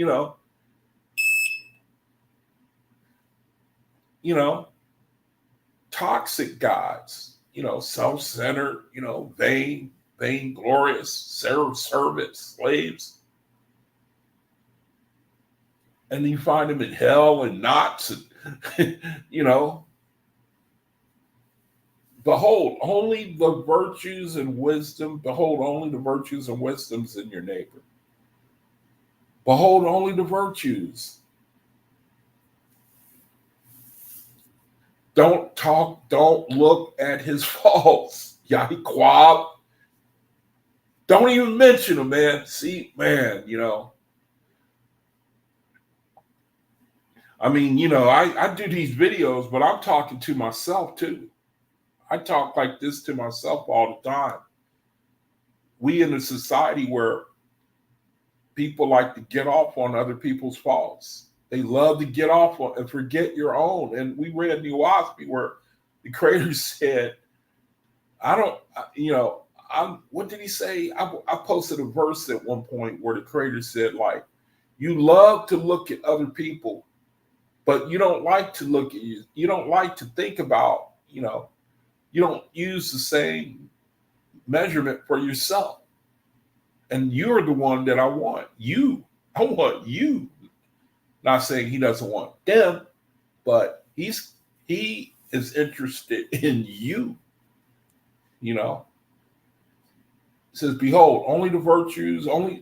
toxic gods, self-centered, vain, vainglorious, servants, slaves. And you find them in hell and knots and, behold, only the virtues and wisdom, behold, only the virtues and wisdoms in your neighbor. Behold, only the virtues. Don't look at his faults. Yahiquab. Don't even mention them, man. See, man, I do these videos, but I'm talking to myself too. I talk like this to myself all the time. We in a society where people like to get off on other people's faults. They love to get off on and forget your own. And we read in the OAHSPE where the creator said, what did he say? I posted a verse at one point where the creator said, like, you love to look at other people, but you don't like to look at you. You don't like to think about, you don't use the same measurement for yourself. And you're the one that I want. I want you. Not saying he doesn't want them, but he is interested in you. It says, behold,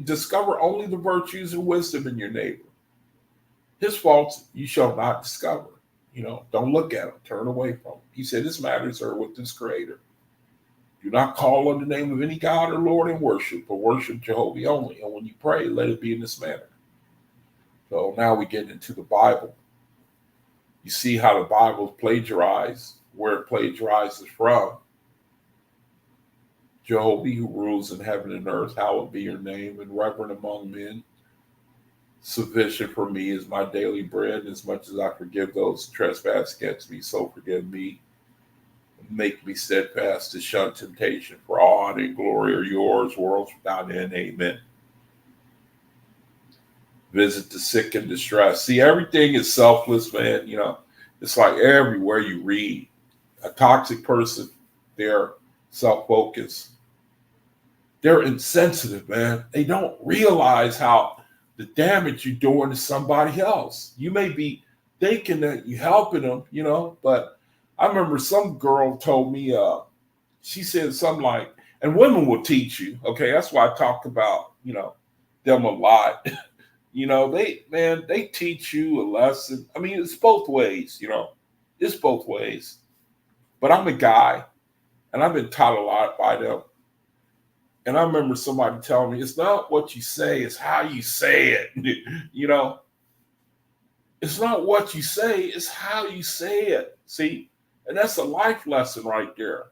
discover only the virtues and wisdom in your neighbor. His faults you shall not discover. Don't look at him, turn away from him. He said, his matters are with his creator. Do not call on the name of any God or Lord in worship, but worship Jehovah only. And when you pray, let it be in this manner. So now we get into the Bible. You see how the Bible is plagiarized, where it plagiarizes from. Jehovah, who rules in heaven and earth, hallowed be your name, and reverend among men. Sufficient for me is my daily bread, and as much as I forgive those who trespass against me, so forgive me. Make me steadfast to shun temptation, for all honor and glory are yours, worlds without end. Amen. Visit the sick and distressed. See, everything is selfless, man. It's like everywhere you read. A toxic person, they're self-focused. They're insensitive, man. They don't realize how the damage you're doing to somebody else. You may be thinking that you're helping them, but I remember some girl told me, she said something like, and women will teach you, okay? That's why I talk about, them a lot. They teach you a lesson. I mean, it's both ways, it's both ways. But I'm a guy, and I've been taught a lot by them. And I remember somebody telling me, it's not what you say, it's how you say it. It's not what you say, it's how you say it. See? And that's a life lesson right there.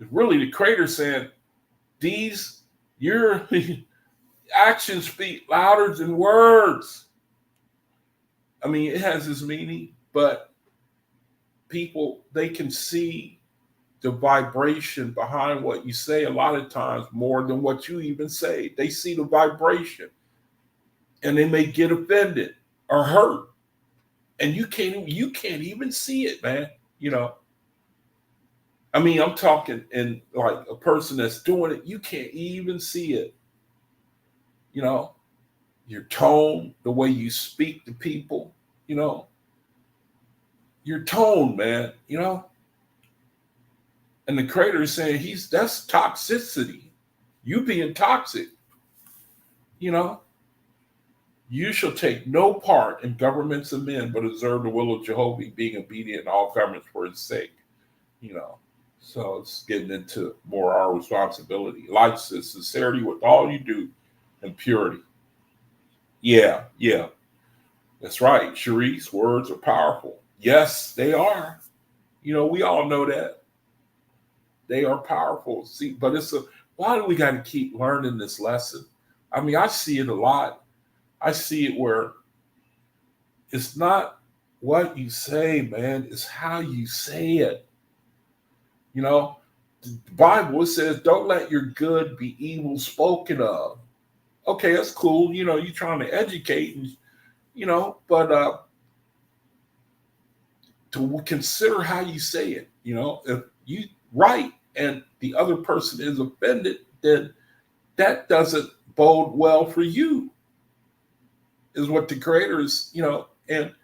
It's really the creator saying, your actions speak louder than words. I mean, it has its meaning, but people, they can see the vibration behind what you say a lot of times more than what you even say. They see the vibration and they may get offended or hurt. And you can't even see it, man. I mean, I'm talking in like a person that's doing it, you can't even see it. Your tone, the way you speak to people, your tone, man, And the creator is saying that's toxicity. You being toxic, You shall take no part in governments of men, but observe the will of Jehovah, being obedient in all governments for his sake. So it's getting into more our responsibility. Life says sincerity with all you do and purity. Yeah. That's right. Sharice, words are powerful. Yes, they are. We all know that. They are powerful. See, but why do we got to keep learning this lesson? I mean, I see it a lot. I see it where it's not what you say, man. It's how you say it. The Bible says, don't let your good be evil spoken of. Okay, that's cool. You're trying to educate, but to consider how you say it. If you right, and the other person is offended, then that doesn't bode well for you, is what the Creator is, and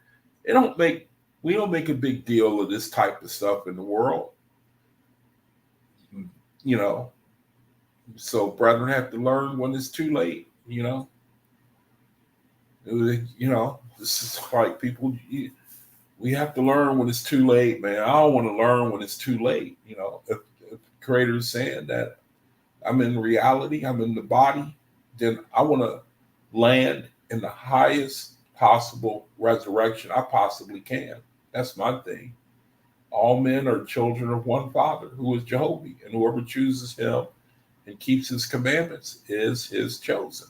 it don't make we don't make a big deal of this type of stuff in the world, you know. So brethren have to learn when it's too late, This is like we have to learn when it's too late, man. I don't want to learn when it's too late, If the Creator is saying that I'm in reality, I'm in the body, then I want to land in the highest possible resurrection I possibly can. That's my thing. All men are children of one Father, who is Jehovah, and whoever chooses him and keeps his commandments is his chosen.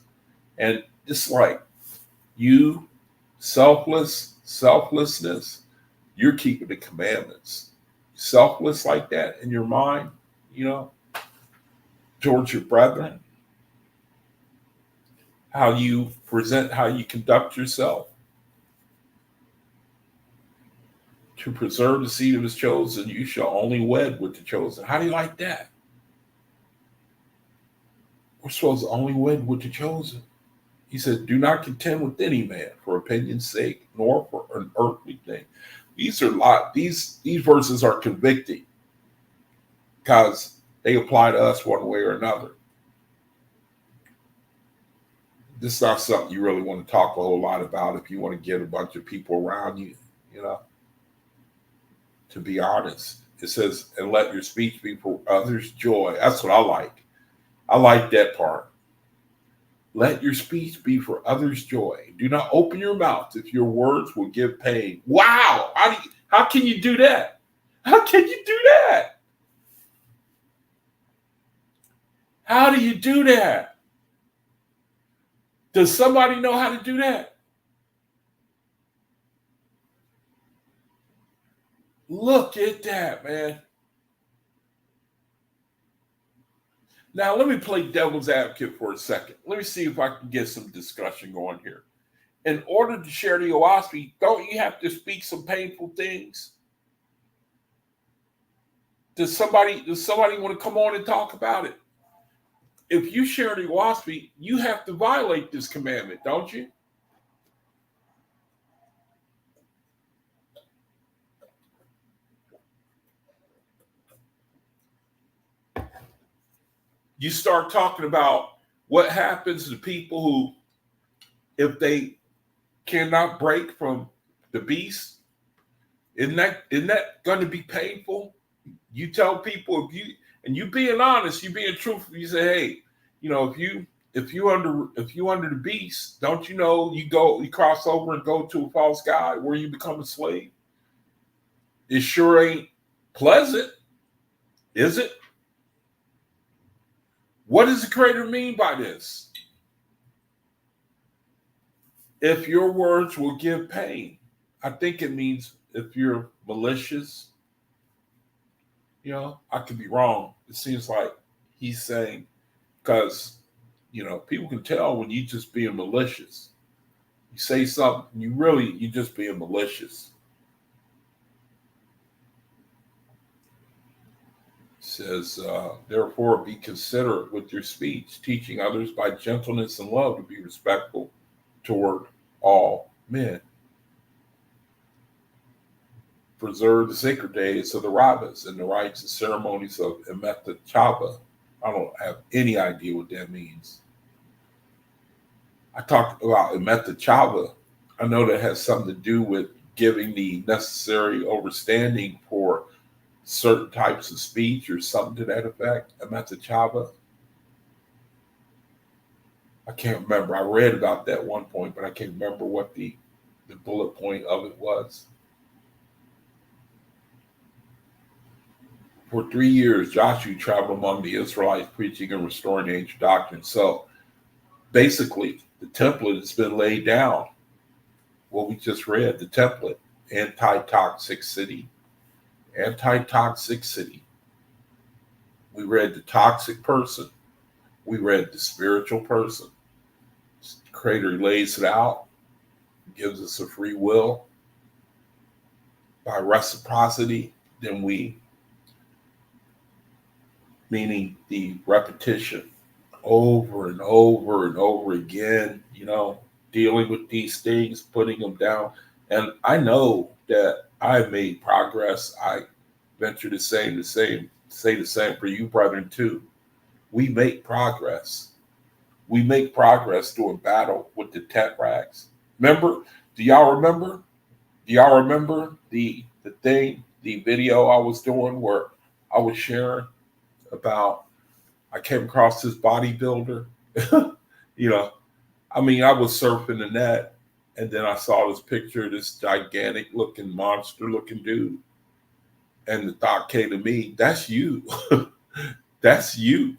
And it's like you, selflessness, you're keeping the commandments. Selfless like that in your mind, towards your brethren, how you present, how you conduct yourself to preserve the seed of his chosen, you shall only wed with the chosen. How do you like that? We're supposed to only wed with the chosen. He said, do not contend with any man for opinion's sake, nor for an earthly thing. These verses are convicting because they apply to us one way or another. This is not something you really want to talk a whole lot about if you want to get a bunch of people around you, to be honest. It says, and let your speech be for others' joy. That's what I like. I like that part. Let your speech be for others' joy. Do not open your mouth if your words will give pain. Wow! How can you do that? How can you do that? How do you do that? Does somebody know how to do that? Look at that, man. Now, let me play devil's advocate for a second. Let me see if I can get some discussion going here. In order to share the OAHSPE, don't you have to speak some painful things? Does somebody want to come on and talk about it? If you share the OAHSPE, you have to violate this commandment, don't you? You start talking about what happens to people who, if they cannot break from the beast, isn't that going to be painful? You tell people, and you being honest, you being truthful, you say, hey, if you under the beast, don't you know you cross over and go to a false god where you become a slave? It sure ain't pleasant, is it? What does the Creator mean by this? If your words will give pain, I think it means if you're malicious. I could be wrong. It seems like he's saying, because, people can tell when you just being malicious. You say something, you just being malicious. It says, therefore, be considerate with your speech, teaching others by gentleness and love to be respectful toward all men. Preserve the sacred days of the rabbis and the rites and ceremonies of Emet Chava. I don't have any idea what that means. I talked about Emet Chava. I know that has something to do with giving the necessary understanding for certain types of speech or something to that effect. Emet Chava. I can't remember. I read about that one point, but I can't remember what the bullet point of it was. For 3 years, Joshua traveled among the Israelites, preaching and restoring ancient doctrine. So basically, the template has been laid down. What we just read, the template, anti-toxic city. Anti-toxic city. We read the toxic person. We read the spiritual person. The Creator lays it out, gives us a free will. By reciprocity, then we meaning the repetition over and over and over again, dealing with these things, putting them down. And I know that I've made progress. I venture to say the same for you, brethren, too. We make progress. We make progress doing battle with the tent rags. Remember? Do y'all remember? Do y'all remember the video I was doing where I was sharing about I came across this bodybuilder? you know, I was surfing the net and then I saw this picture of this gigantic looking monster looking dude. And the thought came to me, that's you. That's you.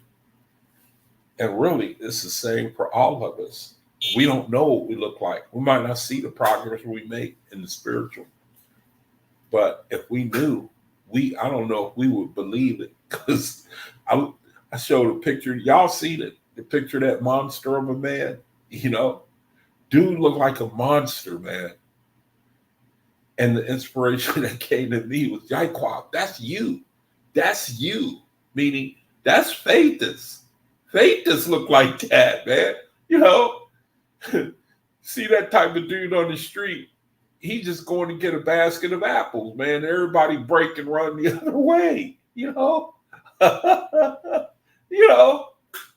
And really, it's the same for all of us. We don't know what we look like. We might not see the progress we make in the spiritual. But if we knew, I don't know if we would believe it. Because I showed a picture. Y'all seen it. The picture of that monster of a man. Dude looked like a monster, man. And the inspiration that came to me was, Jaquab, that's you. That's you. Meaning, that's Faithus. Faithus look like that, man. See that type of dude on the street. He's just going to get a basket of apples, man. Everybody break and run the other way,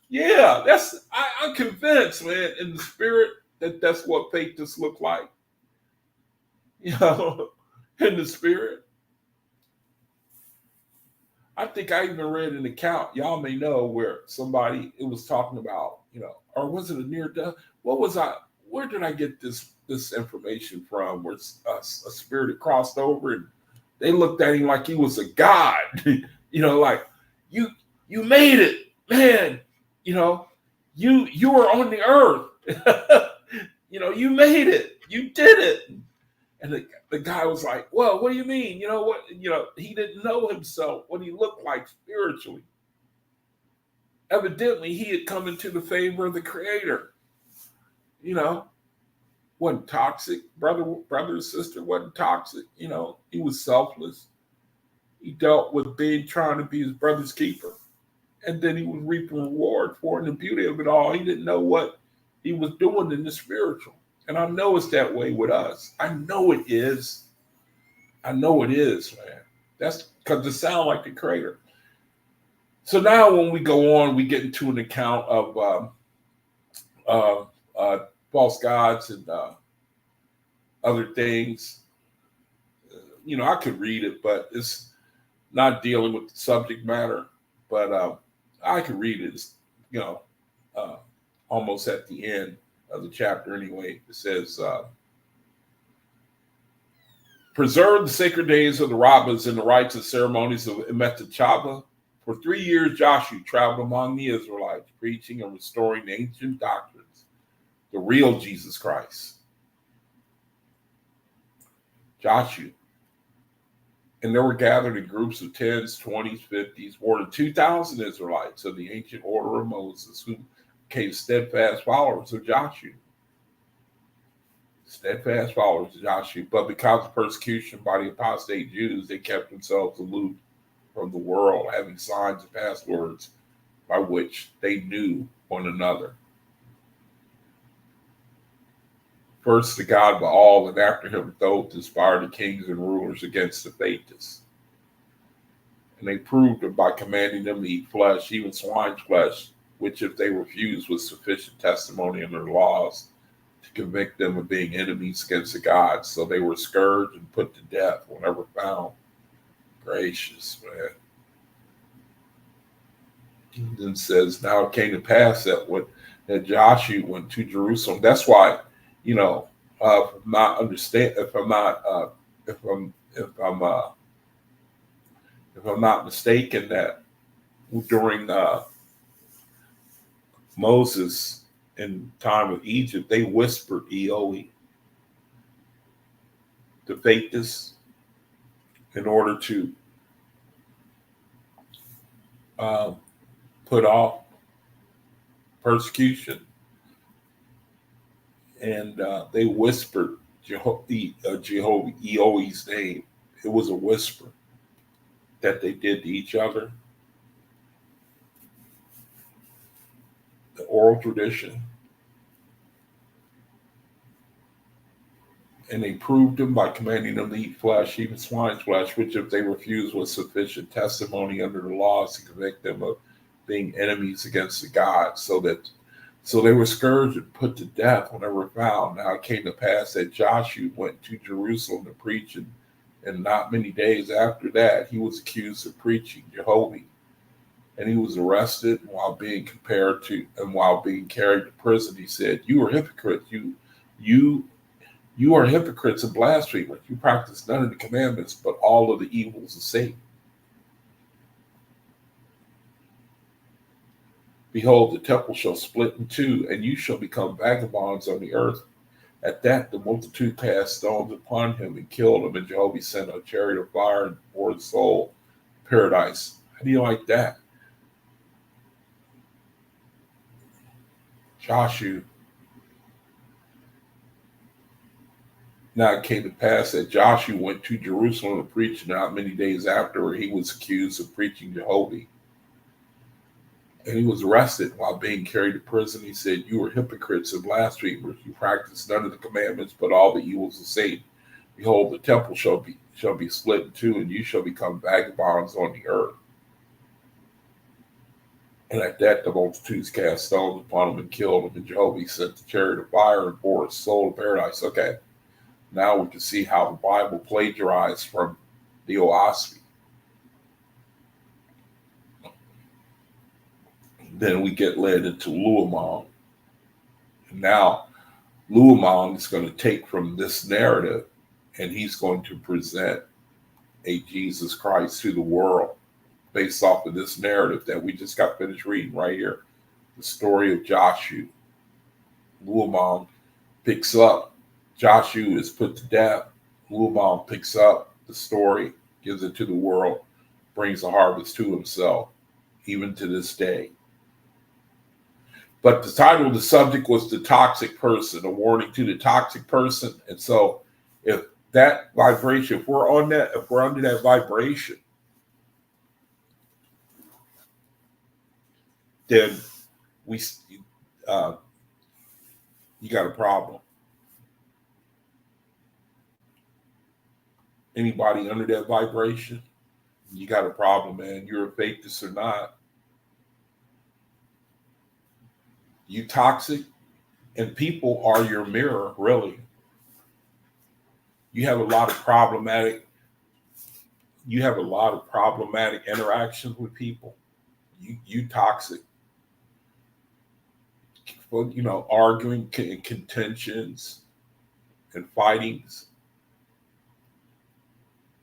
Yeah, I'm convinced, man, in the spirit that's what Faithus look like. In the spirit. I think I even read an account, y'all may know, where it was talking about, or was it a near death? Where did I get this information from? Where a spirit had crossed over and they looked at him like he was a god, like you made it, man, you were on the earth, you made it, you did it. And the guy was like, well, what do you mean? He didn't know himself, what he looked like spiritually. Evidently, he had come into the favor of the Creator. Wasn't toxic. Brother and sister wasn't toxic. He was selfless. He dealt with trying to be his brother's keeper. And then he was reaping reward for it. And the beauty of it all, he didn't know what he was doing in the spiritual. And I know it's that way with us. I know it is. Man. That's because it sounds like the Creator. So now when we go on, we get into an account of false gods and other things. I could read it, but it's not dealing with the subject matter. But I could read it. It's, almost at the end of the chapter anyway. It says, preserve the sacred days of the rabbis and the rites and ceremonies of Emet. For 3 years, Joshua traveled among the Israelites, preaching and restoring the ancient doctrines, the real Jesus Christ. Joshua. And there were gathered in groups of 10s, 20s, 50s, more than 2,000 Israelites of the ancient order of Moses who became steadfast followers of Joshua. Steadfast followers of Joshua. But because of persecution by the apostate Jews, they kept themselves aloof from the world, having signs and passwords by which they knew one another. First the god Baal, and after him Thoth inspired the kings and rulers against the Faithists. And they proved it by commanding them to eat flesh, even swine's flesh, which if they refused was sufficient testimony in their laws to convict them of being enemies against the gods. So they were scourged and put to death whenever found. Gracious, man. And then says, now it came to pass that Joshua went to Jerusalem. That's why, if I'm not mistaken, that during Moses in time of Egypt, they whispered Eoe to Faithus in order to put off persecution. And they whispered Jehovah Eoe's name. It was a whisper that they did to each other. oral tradition. And they proved them by commanding them to eat flesh, even swine's flesh, which if they refused was sufficient testimony under the laws to convict them of being enemies against the gods. So they were scourged and put to death when they were found. Now it came to pass that Joshua went to Jerusalem to preach, and not many days after that, he was accused of preaching Jehovah. And he was arrested while being carried to prison. He said, "You are hypocrites. You are hypocrites and blasphemers. You practice none of the commandments, but all of the evils of Satan. Behold, the temple shall split in two, and you shall become vagabonds on the earth." At that, the multitude cast stones upon him and killed him, and Jehovah sent a chariot of fire and bore his soul to paradise. How do you like that? Joshua. Now it came to pass that Joshua went to Jerusalem to preach, and not many days after, he was accused of preaching Jehovah. And he was arrested while being carried to prison. He said, "You are hypocrites and blasphemers. You practice none of the commandments, but all the evils of Satan. Behold, the temple shall be split in two, and you shall become vagabonds on the earth." And at that, the multitudes cast stones upon him and killed him. And Jehovah sent the chariot of fire and bore his soul to paradise. Okay. Now we can see how the Bible plagiarized from the OAHSPE. Then we get led into Luamon. And now Luamon is going to take from this narrative, and he's going to present a Jesus Christ to the world based off of this narrative that we just got finished reading right here. The story of Joshua. Luamon picks up. Joshua is put to death. Luamon picks up the story, gives it to the world, brings the harvest to himself, even to this day. But the title of the subject was The Toxic Person, a warning to the toxic person. And so if that vibration, if we're under that vibration, then you got a problem. Anybody under that vibration, you got a problem, man. You're a faithist or not. You toxic, and people are your mirror, really. You have a lot of problematic interactions with people. You toxic. Well, arguing, contentions, and fightings.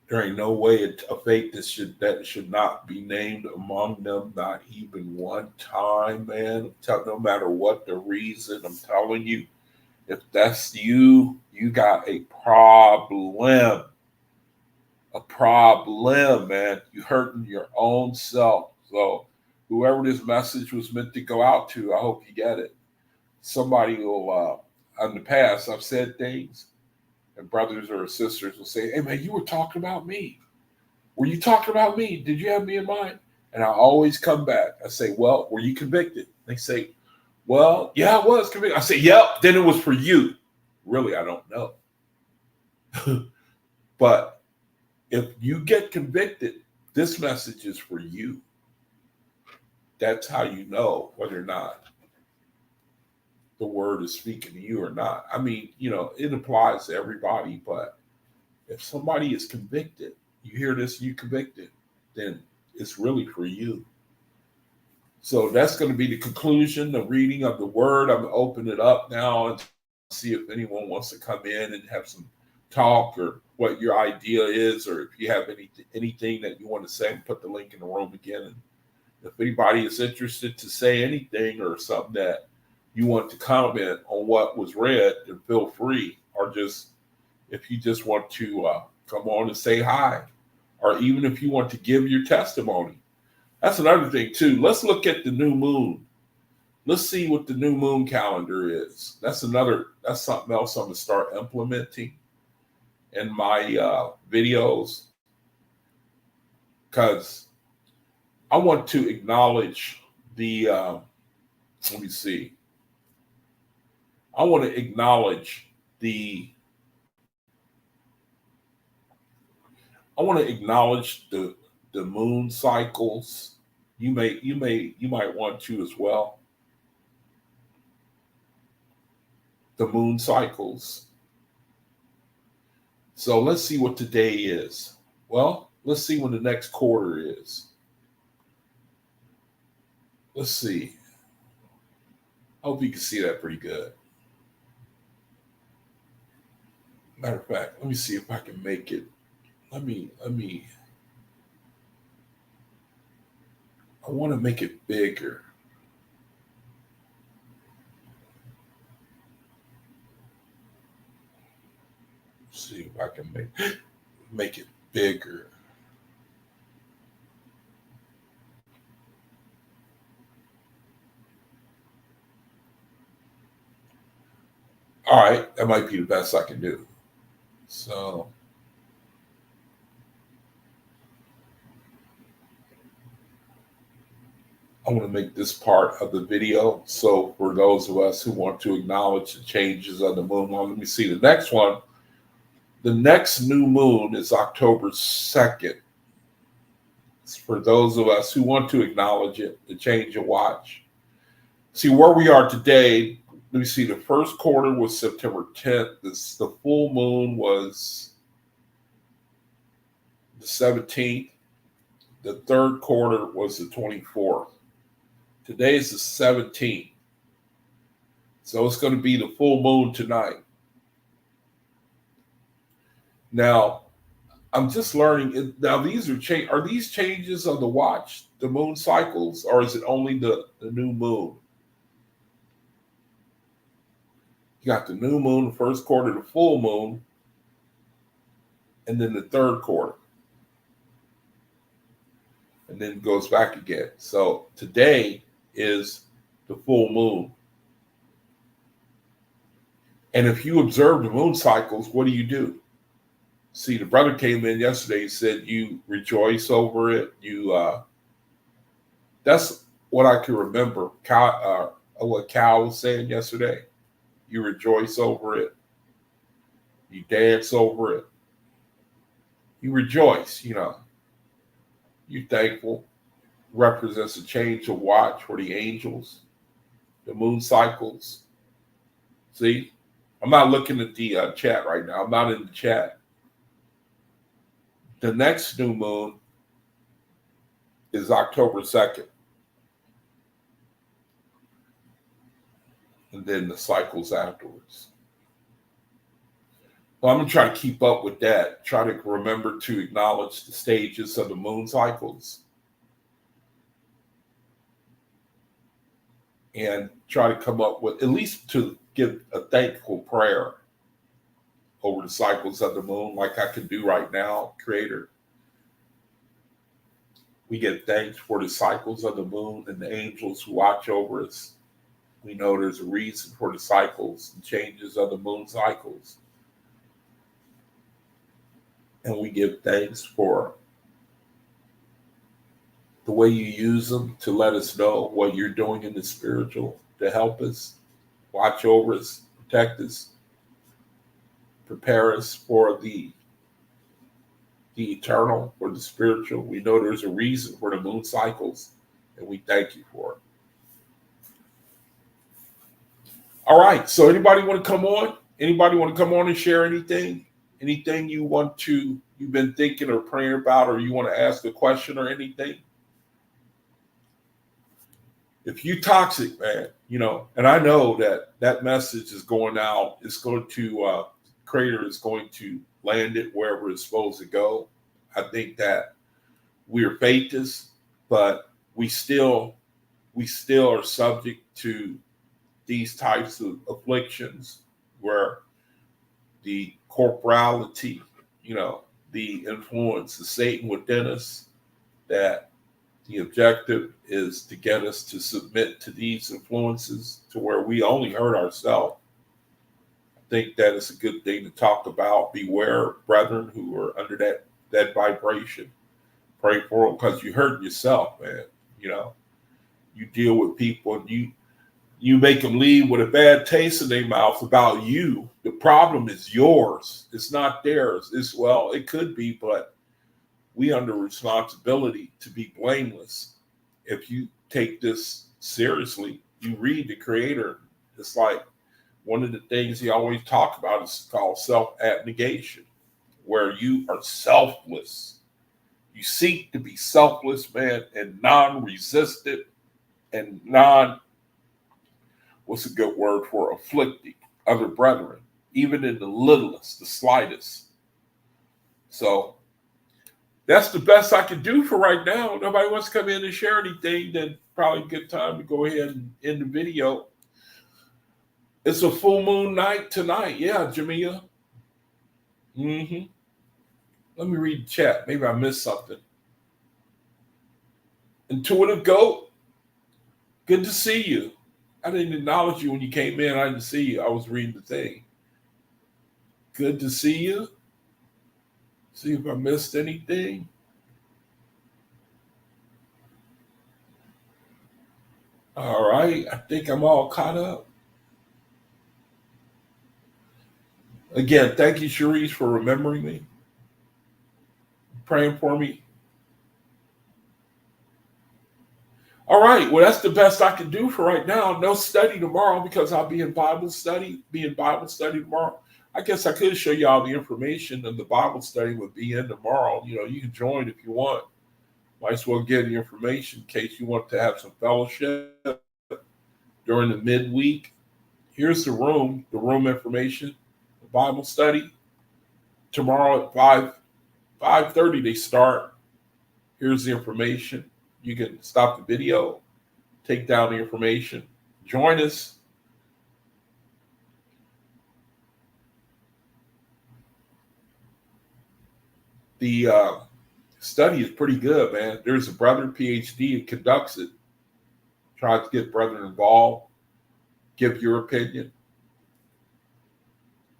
There ain't no way a faith that should not be named among them, not even one time, man. No matter what the reason, I'm telling you, if that's you, you got a problem. A problem, man. You hurting your own self. So whoever this message was meant to go out to, I hope you get it. Somebody will, in the past, I've said things, and brothers or sisters will say, "Hey, man, you were talking about me. Were you talking about me? Did you have me in mind?" And I always come back. I say, "Well, were you convicted?" They say, "Well, yeah, I was convicted." I say, "Yep, then it was for you." Really, I don't know. But if you get convicted, this message is for you. That's how you know whether or not the word is speaking to you or not. I mean, it applies to everybody, but if somebody is convicted, you hear this, you convicted, then it's really for you. So that's going to be the conclusion, the reading of the word. I'm going to open it up now and see if anyone wants to come in and have some talk, or what your idea is, or if you have anything that you want to say. Put the link in the room again. And if anybody is interested to say anything or something that you want to comment on what was read, then feel free. Or just, if you just want to come on and say hi, or even if you want to give your testimony. That's another thing too. Let's look at the new moon. Let's see what the new moon calendar is. That's something else I'm going to start implementing in my videos, because I want to acknowledge the let me see. I want to acknowledge the the moon cycles. You might want to as well. The moon cycles. So let's see what today is. Well, let's see when the next quarter is. Let's see. I hope you can see that pretty good. Matter of fact, let me see if I can make it. Let me. I want to make it bigger. Let's see if I can make it bigger. All right, that might be the best I can do. So I want to make this part of the video. So for those of us who want to acknowledge the changes of the moon, well, let me see the next one. The next new moon is October 2nd. It's for those of us who want to acknowledge it, the change of watch. See where we are today. Let me see. The first quarter was September 10th. The full moon was the 17th. The third quarter was the 24th. Today is the 17th. So it's going to be the full moon tonight. Now, I'm just learning. Now, are these changes of the watch, the moon cycles, or is it only the new moon? You got the new moon, the first quarter, the full moon, and then the third quarter. And then it goes back again. So today is the full moon. And if you observe the moon cycles, what do? See, the brother came in yesterday and said you rejoice over it. That's what I can remember. What Cal was saying yesterday. You rejoice over it. You dance over it. You rejoice, You thankful. Represents a change of watch for the angels, the moon cycles. See, I'm not looking at the chat right now. I'm not in the chat. The next new moon is October 2nd. And then the cycles afterwards. Well, I'm going to try to keep up with that. Try to remember to acknowledge the stages of the moon cycles. And try to come up with, at least to give a thankful prayer over the cycles of the moon, like I can do right now, Creator. We give thanks for the cycles of the moon and the angels who watch over us. We know there's a reason for the cycles and changes of the moon cycles. And we give thanks for the way you use them to let us know what you're doing in the spiritual to help us, watch over us, protect us, prepare us for the eternal, for the spiritual. We know there's a reason for the moon cycles, and we thank you for it. All right. So anybody want to come on? Anybody want to come on and share anything? Anything you've been thinking or praying about, or you want to ask a question or anything? If you toxic, man, and I know that message is going out. It's going to, Creator is going to land it wherever it's supposed to go. I think that we are faithists, but we still are subject to these types of afflictions where the corporality, the influence of Satan within us, that the objective is to get us to submit to these influences to where we only hurt ourselves. I think that is a good thing to talk about. Beware, brethren, who are under that vibration. Pray for them, because you hurt yourself, man. You deal with people, and You make them leave with a bad taste in their mouth about you. The problem is yours. It's not theirs. It could be, but we under responsibility to be blameless. If you take this seriously, you read the Creator. It's like one of the things he always talks about is called self-abnegation, where you are selfless. You seek to be selfless, man, and non-resistant and what's a good word for afflicting other brethren, even in the littlest, the slightest. So that's the best I can do for right now. Nobody wants to come in and share anything, then probably a good time to go ahead and end the video. It's a full moon night tonight. Yeah, Jamia. Let me read the chat. Maybe I missed something. Intuitive Goat, good to see you. I didn't acknowledge you when you came in. I didn't see you. I was reading the thing. Good to see you. See if I missed anything. All right. I think I'm all caught up. Again, thank you, Cherise, for remembering me, praying for me. All right. Well, that's the best I can do for right now. No study tomorrow because I'll be in Bible study tomorrow. I guess I could show you all the information, and the Bible study would be in tomorrow. You can join if you want. Might as well get the information in case you want to have some fellowship during the midweek. Here's the room information, the Bible study. Tomorrow at 5:30 they start. Here's the information. You can stop the video, take down the information, join us. The study is pretty good, man. There's a brother, PhD, who conducts it. Tries to get brethren involved, give your opinion.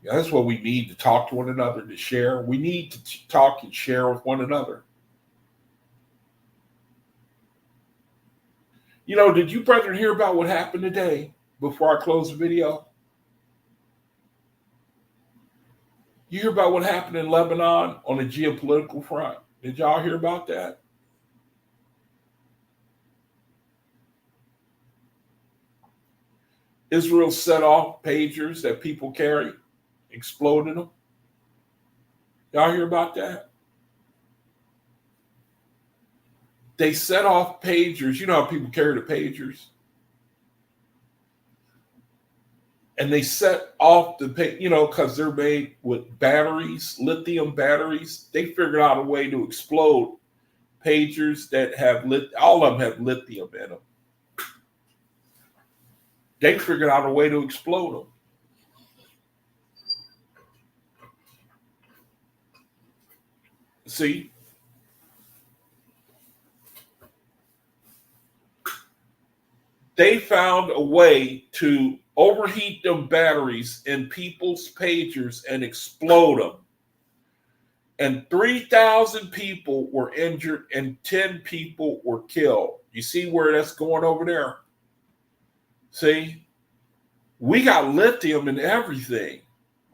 Yeah, that's what we need, to talk to one another, to share. We need to talk and share with one another. Did you brethren hear about what happened today before I close the video? You hear about what happened in Lebanon on the geopolitical front? Did y'all hear about that? Israel set off pagers that people carry, exploded them. Y'all hear about that? They set off pagers. You know how people carry the pagers? And they set off because they're made with batteries, lithium batteries. They figured out a way to explode pagers that have all of them have lithium in them. They figured out a way to explode them. See? They found a way to overheat them batteries in people's pagers and explode them. And 3,000 people were injured and 10 people were killed. You see where that's going over there? See? We got lithium in everything.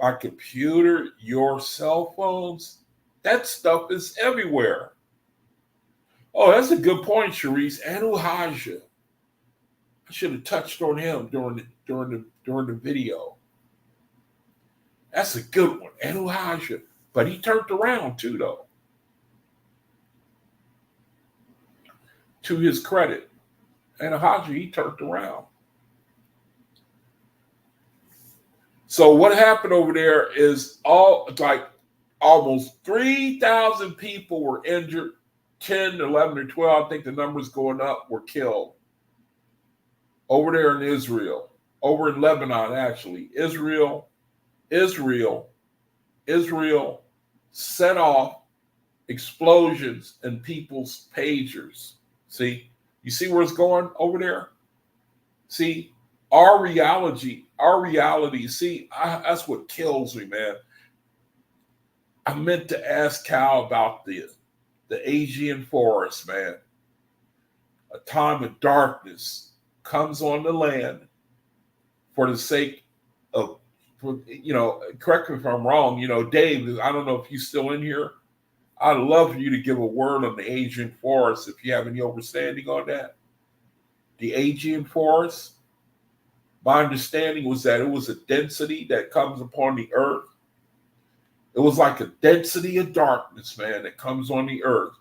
My computer, your cell phones, that stuff is everywhere. Oh, that's a good point, Cherise. Oahspe. I should have touched on him during the video. That's a good one, Oahspe. But he turned around too, though. To his credit, Oahspe, he turned around. So what happened over there is almost 3,000 people were injured, 10, 11, or 12, I think the number's going up, were killed. Over there in Israel, over in Lebanon, actually. Israel set off explosions in people's pagers. See? You see where it's going over there? See? Our reality, see, that's what kills me, man. I meant to ask Cal about the Asian forest, man. A time of darkness comes on the land, for the sake of, correct me if I'm wrong, Dave, I don't know if you're still in here. I'd love for you to give a word on the Aegean forest if you have any understanding on that. The Aegean forest, my understanding was that it was a density that comes upon the earth. It was like a density of darkness, man, that comes on the earth.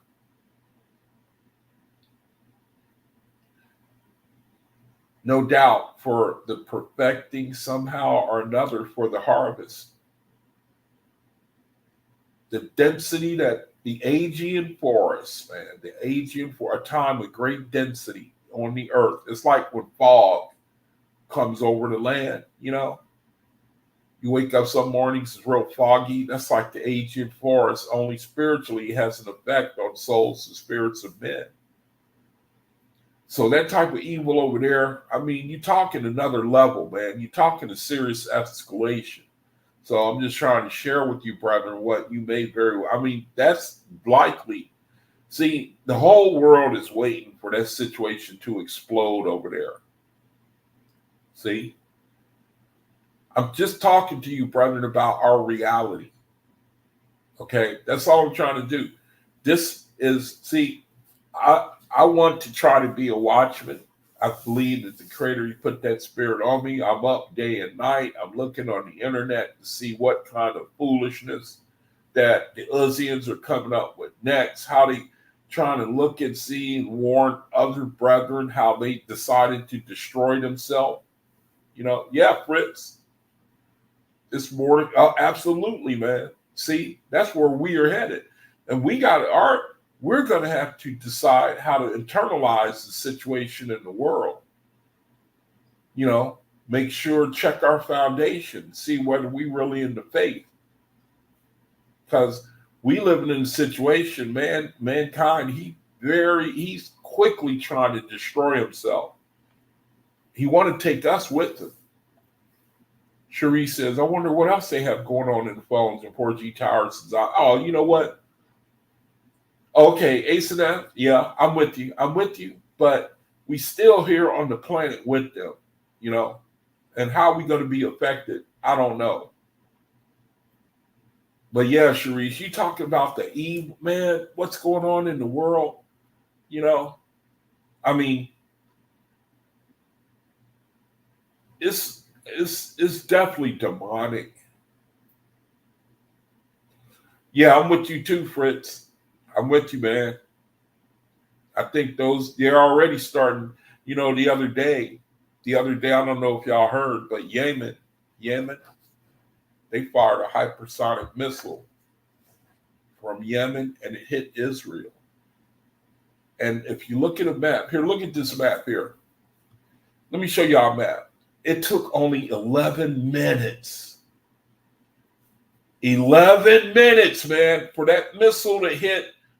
No doubt for the perfecting somehow or another for the harvest. The density that the Aegean forest, man, the Aegean for a time with great density on the earth. It's like when fog comes over the land, You wake up some mornings, it's real foggy. That's like the Aegean forest, only spiritually has an effect on souls and spirits of men. So that type of evil over there, you're talking another level, man. You're talking a serious escalation. So I'm just trying to share with you, brethren, what you may very well. That's likely. See, the whole world is waiting for that situation to explode over there. See? I'm just talking to you, brethren, about our reality. Okay? That's all I'm trying to do. I want to try to be a watchman. I believe that the Creator, He put that spirit on me. I'm up day and night. I'm looking on the internet to see what kind of foolishness that the Uzzians are coming up with next, how they trying to look and see and warn other brethren how they decided to destroy themselves. Yeah, Fritz, it's more, absolutely, man. See, that's where we are headed. And we're going to have to decide how to internalize the situation in the world. Make sure, check our foundation, see whether we really in the faith. Because we living in a situation, mankind, he's quickly trying to destroy himself. He want to take us with him. Cherie says, I wonder what else they have going on in the phones. And 4G Towers says, oh, you know what? Okay, ASNF, yeah, I'm with you. But we still here on the planet with them, And how are we going to be affected? I don't know. But yeah, Sharice, you talking about the evil, man, what's going on in the world? It's definitely demonic. Yeah, I'm with you too, Fritz. I'm with you, man. I think they're already starting, the other day, I don't know if y'all heard, but Yemen, they fired a hypersonic missile from Yemen and it hit Israel. And if you look at a map, here, look at this map here. Let me show y'all a map. It took only 11 minutes. 11 minutes, man, for that missile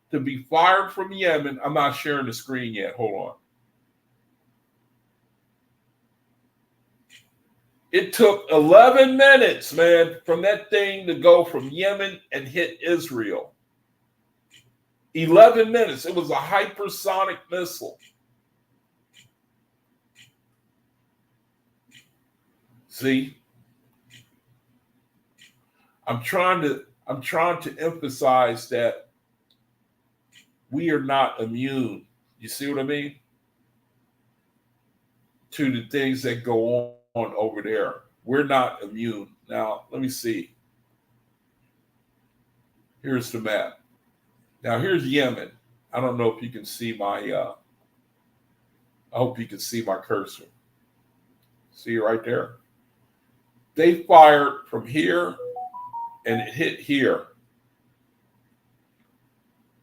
to be fired from Yemen. I'm not sharing the screen yet. Hold on. It took 11 minutes, man, from that thing to go from Yemen and hit Israel. 11 minutes. It was a hypersonic missile. See? I'm trying to emphasize that we are not immune. You see what I mean? To the things that go on over there. We're not immune. Now, let me see. Here's the map. Now, here's Yemen. I don't know if you can see my, I hope you can see my cursor. See it right there? They fired from here and it hit here.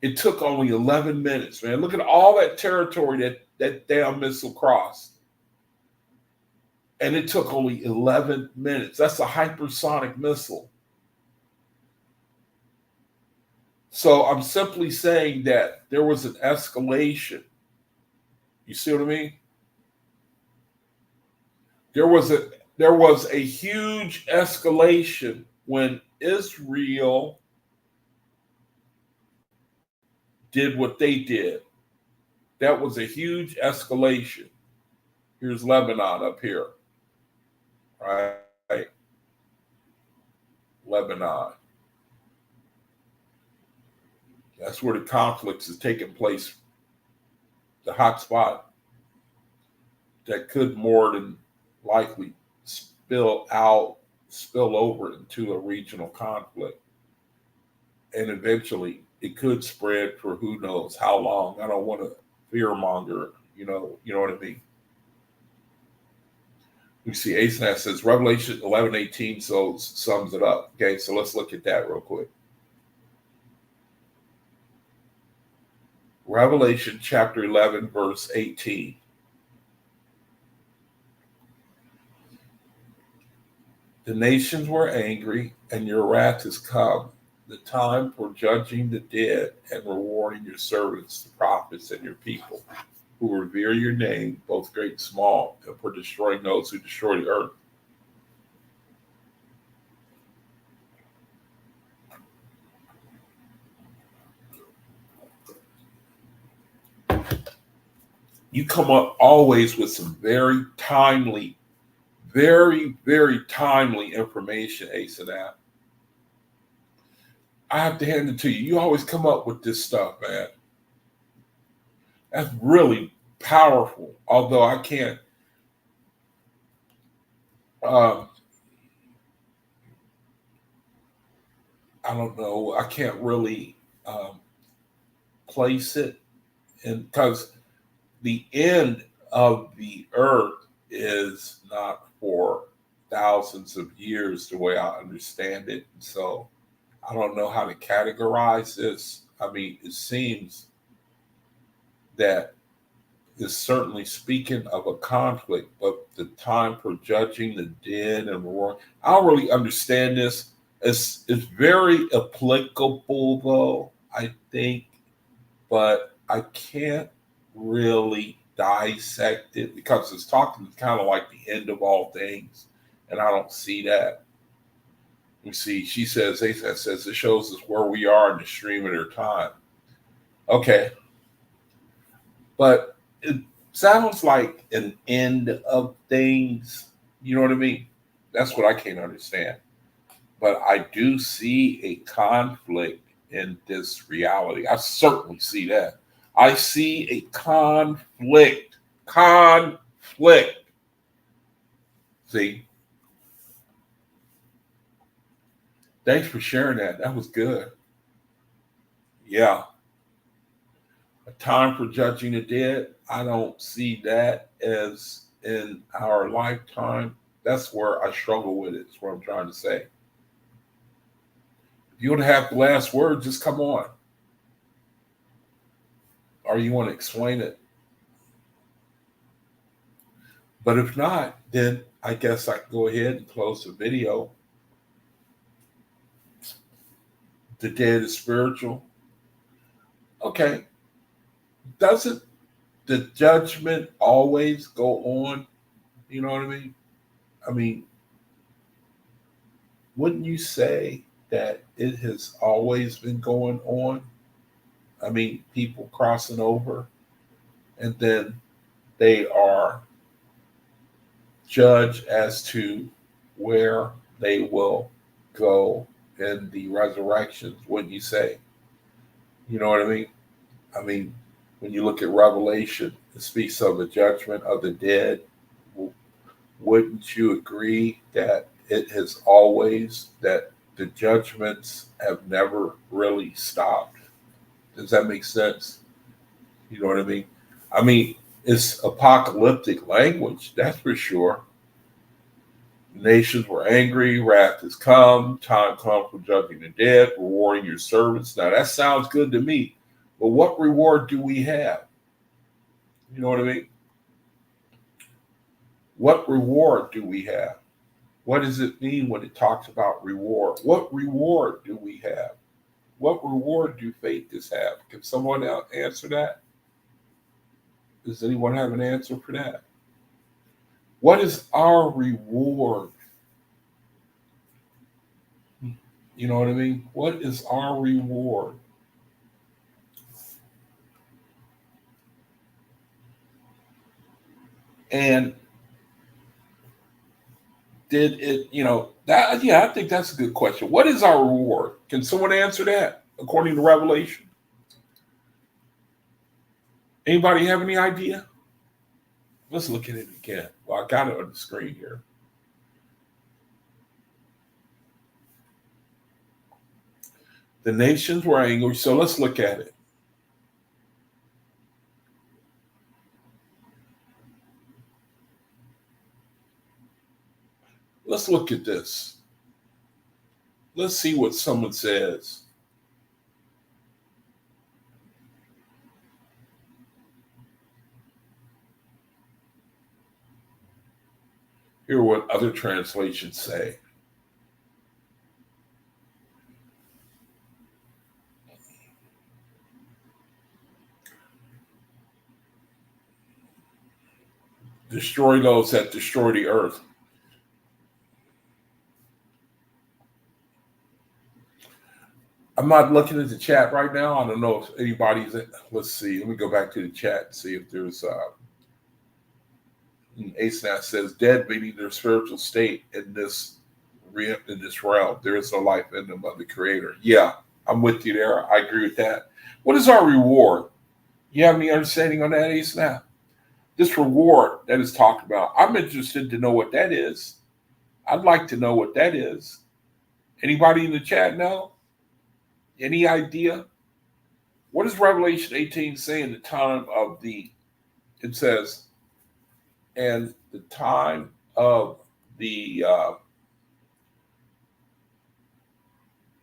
It took only 11 minutes, man. Look at all that territory that damn missile crossed. And it took only 11 minutes. That's a hypersonic missile. So I'm simply saying that there was an escalation. You see what I mean? There was a huge escalation when Israel did what they did. That was a huge escalation. Here's Lebanon up here. right? Lebanon. That's where the conflicts is taking place, the hot spot that could more than likely spill over into a regional conflict. And eventually it could spread for who knows how long. I don't want to fearmonger, you know what I mean? We see ASNAS says Revelation 11:18 so sums it up. Okay, so let's look at that real quick. Revelation chapter 11, verse 18. The nations were angry, and your wrath is come. The time for judging the dead and rewarding your servants, the prophets, and your people, who revere your name, both great and small, and for destroying those who destroy the earth. You come up always with some very timely, very, very timely information, Ace and App. I have to hand it to you. You always come up with this stuff, man. That's really powerful. Although I can't, I don't know, I can't really place it, and because the end of the earth is not for thousands of years, the way I understand it. So I don't know how to categorize this. I mean, it seems that is certainly speaking of a conflict, but the time for judging the dead and reward. I don't really understand this. It's very applicable though, I think, but I can't really dissect it because it's talking kind of like the end of all things, and I don't see that. You see, she says, Asaph says, it shows us where we are in the stream of their time. Okay, but it sounds like an end of things. You know what I mean? That's what I can't understand. But I do see a conflict in this reality. I certainly see that. I see a conflict. Conflict. See? Thanks for sharing that. That was good. Yeah. A time for judging the dead. I don't see that as in our lifetime. That's where I struggle with it. That's what I'm trying to say. If you want to have the last word, just come on. Or you want to explain it. But if not, then I guess I can go ahead and close the video. The dead is spiritual. Okay. Doesn't the judgment always go on? You know what I mean? I mean, wouldn't you say that it has always been going on? I mean, people crossing over and then they are judged as to where they will go in the resurrections, wouldn't you say? You know what I mean? I mean, when you look at Revelation, it speaks of the judgment of the dead. Wouldn't you agree that it has always, that the judgments have never really stopped? Does that make sense? You know what I mean? I mean, it's apocalyptic language, that's for sure. Nations were angry, wrath has come, time come for judging the dead, rewarding your servants. Now that sounds good to me, but what reward do we have? You know what I mean? What reward do we have? What does it mean when it talks about reward? What reward do we have? What reward do faithists have? Can someone else answer that? Does anyone have an answer for that? What is our reward? You know what I mean? What is our reward? And Did it, that, yeah, I think that's a good question. What is our reward? Can someone answer that according to Revelation? Anybody have any idea? Let's look at it again. Well, I got it on the screen here. The nations were angry, so let's look at it. Let's look at this. Let's see what someone says. Hear what other translations say. Destroy those that destroy the earth. I'm not looking at the chat right now. I don't know if anybody's. Let's see. Let me go back to the chat and see if there's. ASNAT says, "Dead meaning their spiritual state in this realm. There is no life in them of the Creator." Yeah, I'm with you there. I agree with that. What is our reward? You have any understanding on that, ASNAT? This reward that is talked about. I'm interested to know what that is. I'd like to know what that is. Anybody in the chat know? Any idea? What does Revelation 18 say in the time of it says, and the time of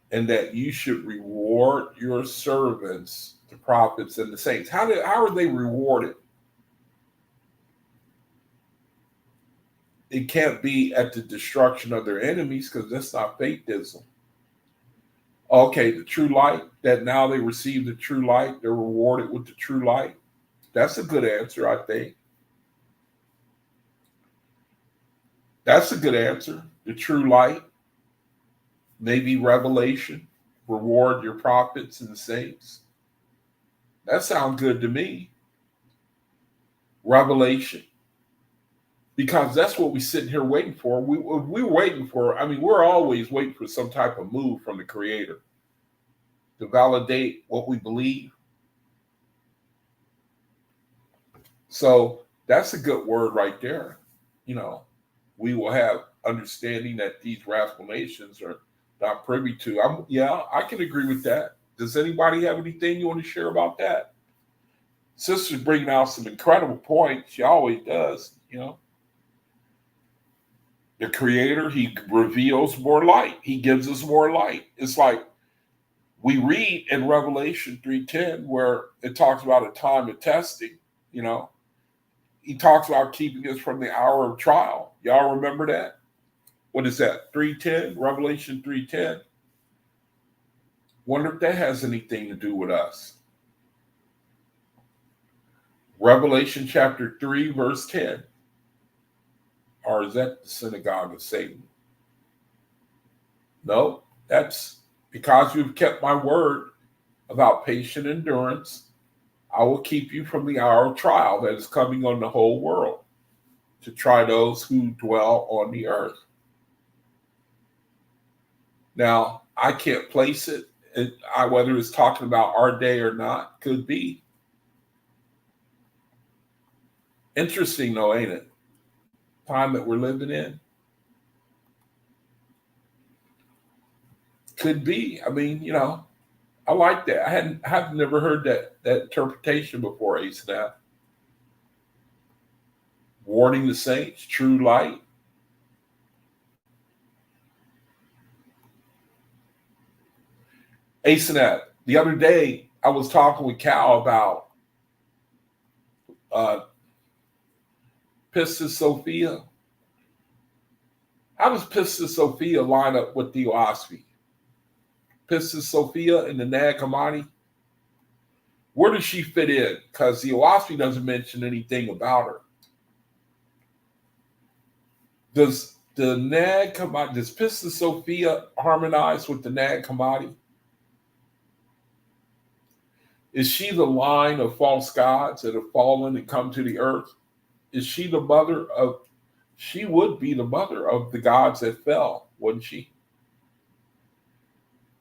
and that you should reward your servants, the prophets and the saints. How are they rewarded? It can't be at the destruction of their enemies because that's not faithism. Okay, the true light, that now they receive the true light, they're rewarded with the true light. That's a good answer, I think. That's a good answer. The true light, maybe revelation, reward your prophets and saints. That sounds good to me. Revelation. Because that's what we're sitting here waiting for. We're waiting for, we're always waiting for some type of move from the Creator to validate what we believe. So that's a good word right there. We will have understanding that these wrathful nations are not privy to. I can agree with that. Does anybody have anything you want to share about that? Sister's bringing out some incredible points. She always does, The Creator, He reveals more light. He gives us more light. It's like we read in Revelation 3:10 where it talks about a time of testing, He talks about keeping us from the hour of trial. Y'all remember that? What is that? 3:10, Revelation 3:10. Wonder if that has anything to do with us. Revelation chapter 3, verse 10. Or is that the synagogue of Satan? No, that's because you've kept my word about patient endurance. I will keep you from the hour of trial that is coming on the whole world to try those who dwell on the earth. Now, I can't place it, whether it's talking about our day or not, could be. Interesting though, ain't it? Time that we're living in. Could be. I like that. I've never heard that interpretation before, ASNAP. Warning the saints, true light. ASNAP, the other day I was talking with Cal about Pistis Sophia. How does Pistis Sophia line up with the OAHSPE? Pistis Sophia and the Nag Hammadi? Where does she fit in? Because the OAHSPE doesn't mention anything about her. Does the Nag Hammadi, does Pistis Sophia harmonize with the Nag Hammadi? Is she the line of false gods that have fallen and come to the earth? Is she the mother of she would be the mother of the gods that fell, wouldn't she?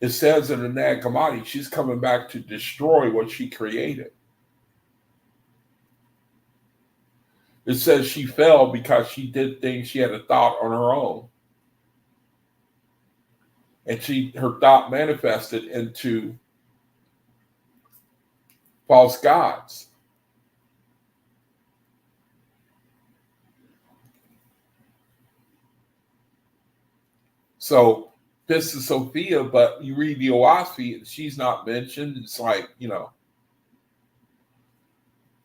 It says in the Nag Hammadi, she's coming back to destroy what she created. It says she fell because she did things, she had a thought on her own. And her thought manifested into false gods. So this is Sophia, but you read the OAHSPE, she's not mentioned. It's like,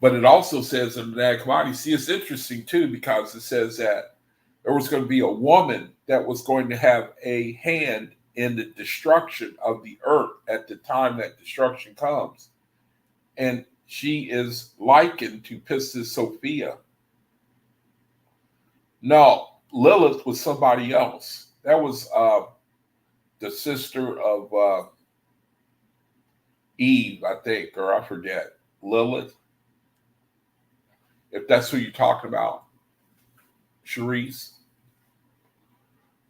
but it also says in the Nag Hammadi, see, it's interesting too, because it says that there was going to be a woman that was going to have a hand in the destruction of the earth at the time that destruction comes. And she is likened to Pistis Sophia. No, Lilith was somebody else. That was the sister of Eve, I think, or I forget. Lilith. If that's who you're talking about, Charisse.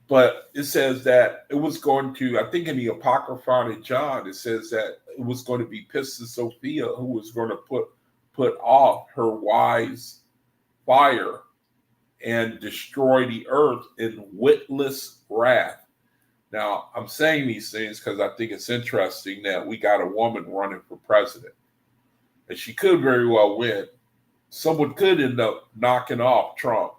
But it says that it was going to, I think in the Apocrypha in John, it says that it was going to be Pistis Sophia who was going to put off her wise fire and destroy the earth in witless wrath. Now, I'm saying these things because I think it's interesting that we got a woman running for president. And she could very well win. Someone could end up knocking off Trump.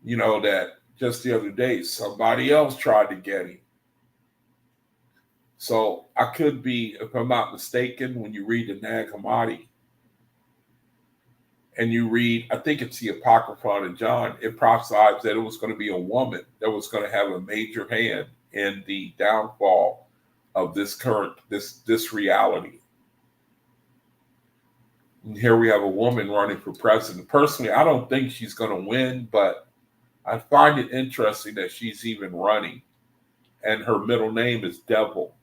That just the other day, somebody else tried to get him. So I could be, if I'm not mistaken, when you read the Nag Hammadi, and you read, I think it's the Apocrypha in John, it prophesies that it was going to be a woman that was going to have a major hand in the downfall of this reality. And here we have a woman running for president. Personally, I don't think she's going to win, but I find it interesting that she's even running. And her middle name is Devil.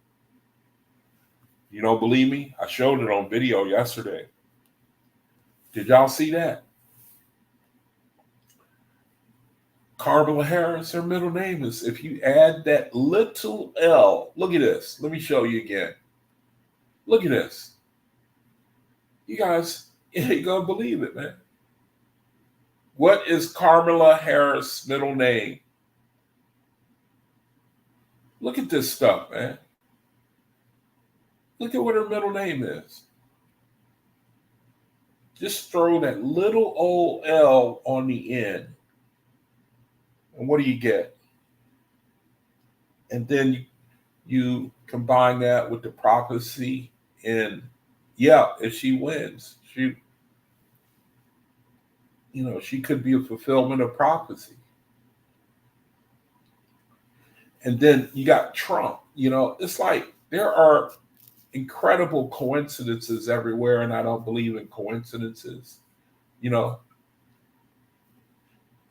You don't believe me? I showed it on video yesterday. Did y'all see that? Kamala Harris, her middle name is, if you add that little L, look at this. Let me show you again. Look at this. You guys ain't gonna believe it, man. What is Kamala Harris' middle name? Look at this stuff, man. Look at what her middle name is. Just throw that little old L on the end. And what do you get? And then you combine that with the prophecy. And yeah, if she wins, she could be a fulfillment of prophecy. And then you got Trump. It's like there are incredible coincidences everywhere, and I don't believe in coincidences.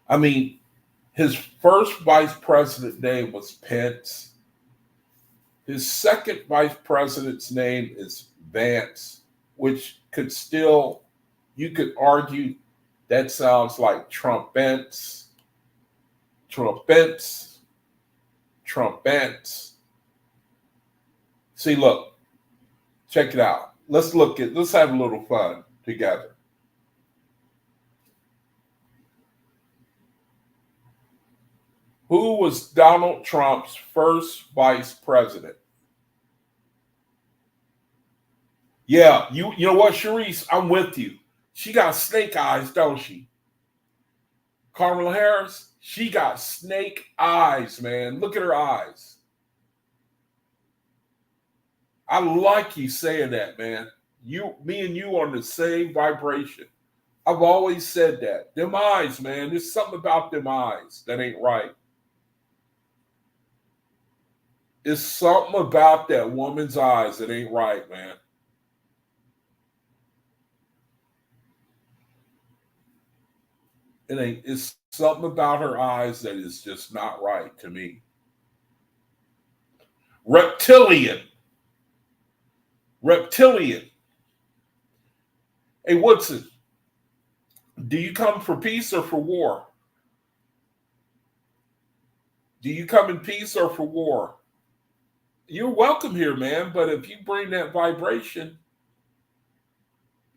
I mean, his first vice president name was Pence. His second vice president's name is Vance, which you could argue that sounds like Trumpence. See, look, check it out. Let's have a little fun together. Who was Donald Trump's first vice president? Yeah, you know what, Charisse? I'm with you. She got snake eyes, don't she? Kamala Harris, she got snake eyes, man. Look at her eyes. I like you saying that, man. Me and you on the same vibration. I've always said that. Them eyes, man. There's something about them eyes that ain't right. It's something about that woman's eyes that ain't right, man. It's something about her eyes that is just not right to me. Reptilian. Hey, Woodson, Do you come for peace or for war? Do you come in peace or for war? You're welcome here, man. But if you bring that vibration,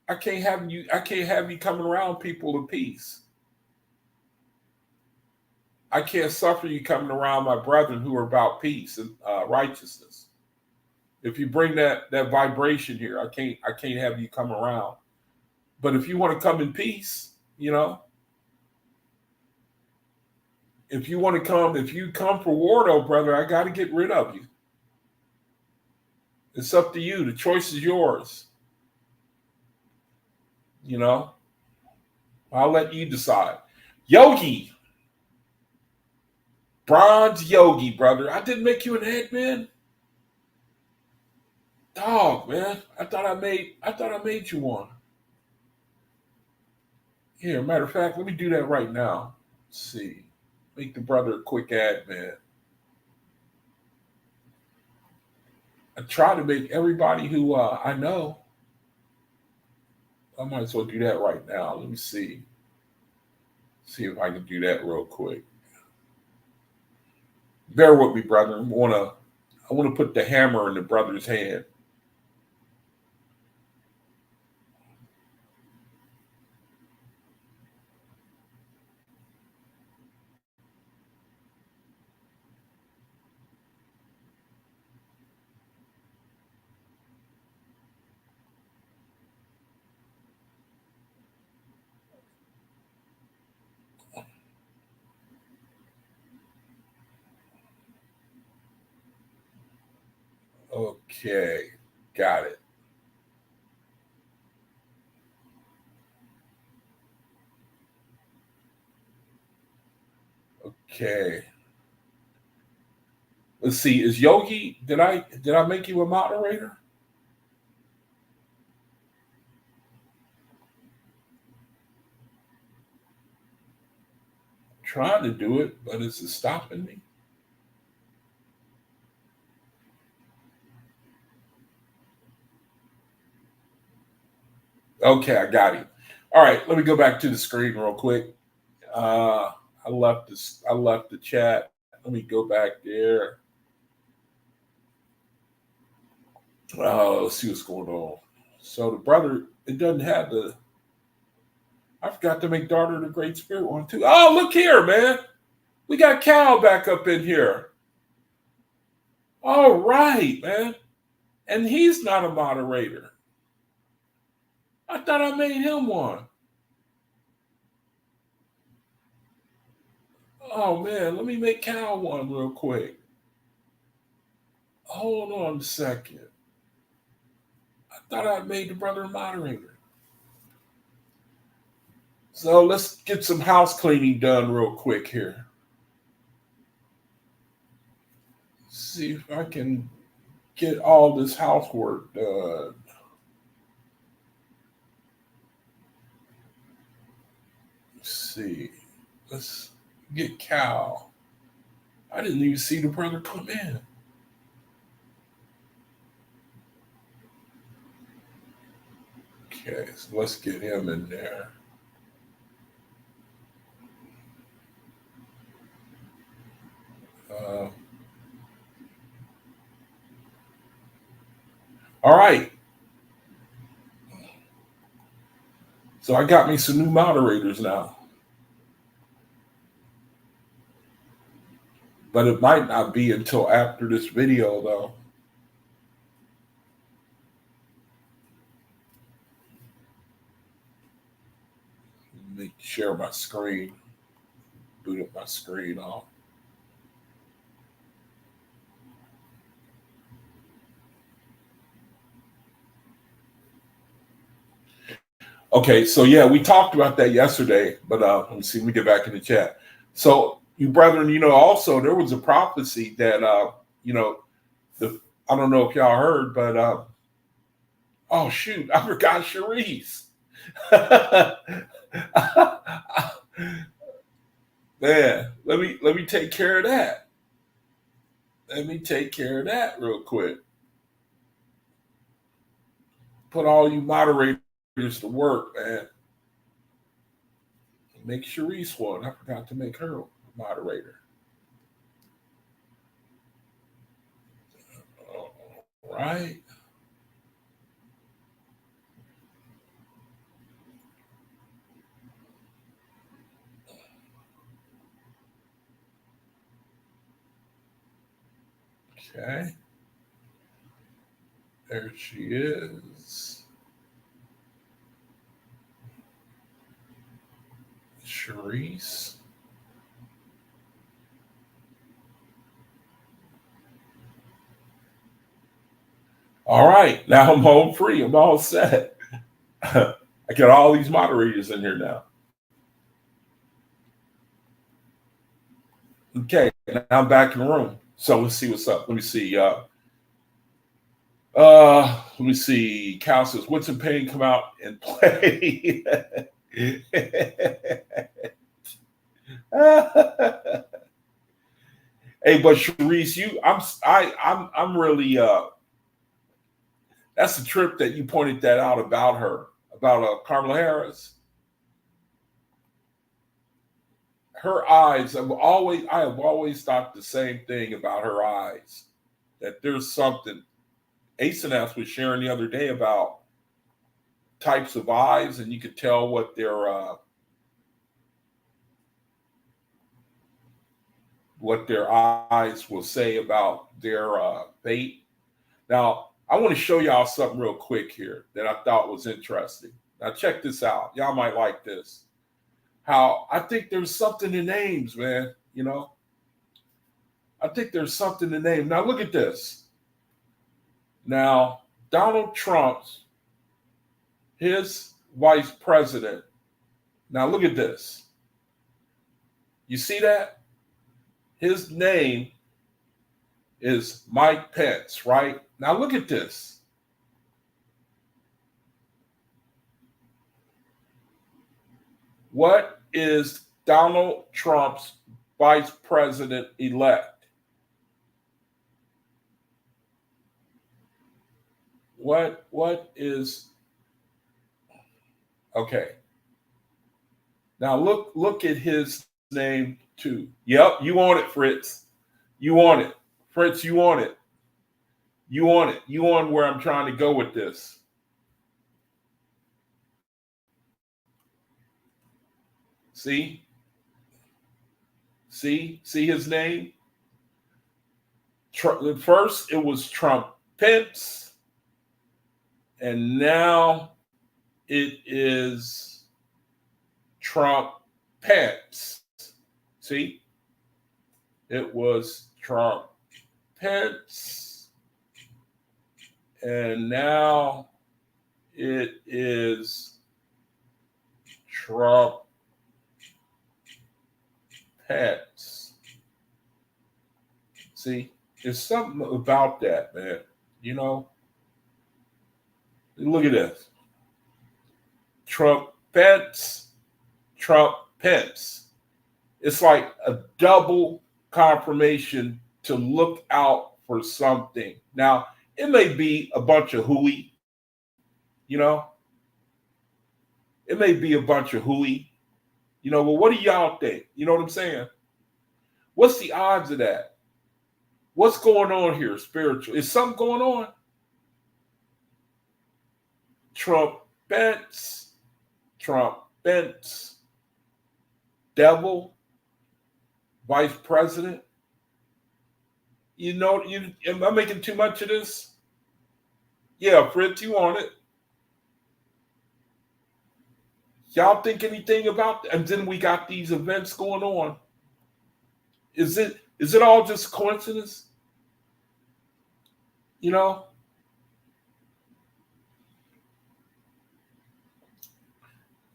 I can't have you coming around people of peace. I can't suffer you coming around my brethren who are about peace and righteousness. If you bring that vibration here, I can't have you come around. But if you want to come in peace, if you come for war, though, brother, I got to get rid of you. It's up to you. The choice is yours. I'll let you decide. Yogi, Bronze Yogi, brother. I didn't make you an admin. Dog, man. I thought I made you one. Here, matter of fact, let me do that right now. Let's see. Make the brother a quick admin. I try to make everybody who I know. I might as well do that right now. Let me see. See if I can do that real quick. Bear with me, brother. I want to put the hammer in the brother's hand. Okay, got it. Okay. Let's see. Is Yogi? Did I make you a moderator? I'm trying to do it, but it's stopping me. Okay, I got him. All right, let me go back to the screen real quick. I left the chat. Let me go back there. Let's see what's going on. So the brother, it doesn't have the. I forgot to make Daughter the Great Spirit one too. Oh, look here, man. We got Cal back up in here. All right, man. And he's not a moderator. I thought I made him one. Oh man, let me make Cal one real quick. Hold on a second. I thought I made the brother a moderator. So let's get some house cleaning done real quick here. See if I can get all this housework done. Let's see. Let's get Cal. I didn't even see the brother come in. Okay, so let's get him in there. All right. So I got me some new moderators now. But it might not be until after this video, though. Let me share my screen. Boot up my screen off. Okay, so yeah, we talked about that yesterday, but let me see, let me get back in the chat. So, you brethren, also there was a prophecy that, I don't know if y'all heard, but oh shoot, I forgot Sharice. Man, let me take care of that. Let me take care of that real quick. Put all you moderators to work, man. Make Sharice one. I forgot to make her a moderator. All right. Okay. There she is. Sharice. All right. Now I'm home free. I'm all set. I got all these moderators in here now. Okay. Now I'm back in the room. So let's see what's up. Let me see. Let me see. Cal says, "What's in pain? Come out and play." Hey, but Sharice, I'm really that's the trip that you pointed that out about her, about Kamala Harris. Her eyes, I have always thought the same thing about her eyes, that there's something. Asenath was sharing the other day about types of eyes, and you could tell what their eyes will say about their fate. Now, I want to show y'all something real quick here that I thought was interesting. Now, check this out. Y'all might like this. How I think there's something in names, man. You know, I think there's something in name. Now, look at this. Now, Donald Trump's, his vice president. Now, look at this. You see that? His name is Mike Pence, right? Now, look at this. What is Donald Trump's vice president elect? What is, okay. Now look at his name too. Yep, you want it, Fritz. You want it. Fritz, you want it. You want it. You on where I'm trying to go with this. See his name? First, it was Trump Pence, and now it is Trump Pence. See? It was Trump Pence, and now it is Trump Pence. See? There's something about that, man. You know? Look at this. Trump Pence, Trump Pence. It's like a double confirmation to look out for something. Now, it may be a bunch of hooey, you know? It may be a bunch of hooey, you know, but what do y'all think? You know what I'm saying? What's the odds of that? What's going on here spiritual? Is something going on? Trump Pence, devil, vice president. You know, am I making too much of this? Yeah, Fritz, you want it. Y'all think anything about that? And then we got these events going on. Is it all just coincidence? You know?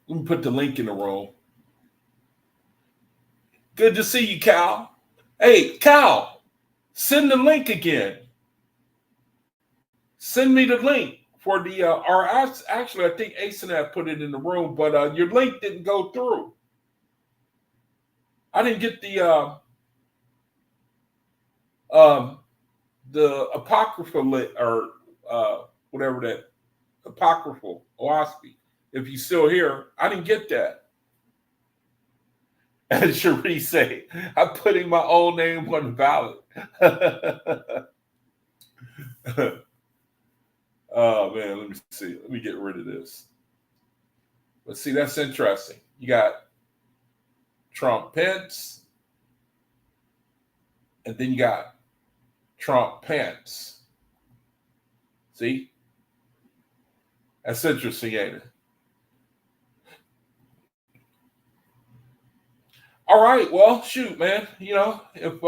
Let me put the link in the room. Good to see you, Cal. Hey, Cal, send the link again. Send me the link for the, or actually, I think Asenath put it in the room, but your link didn't go through. I didn't get the apocryphal link, or whatever that apocryphal OAHSPE. If you're still here, I didn't get that. As Cherie say, I'm putting my own name on the ballot. Oh man, let me see. Let me get rid of this. But see, that's interesting. You got Trump Pence, and then you got Trump Pence. See? That's interesting, ain't it? All right, well, shoot, man. If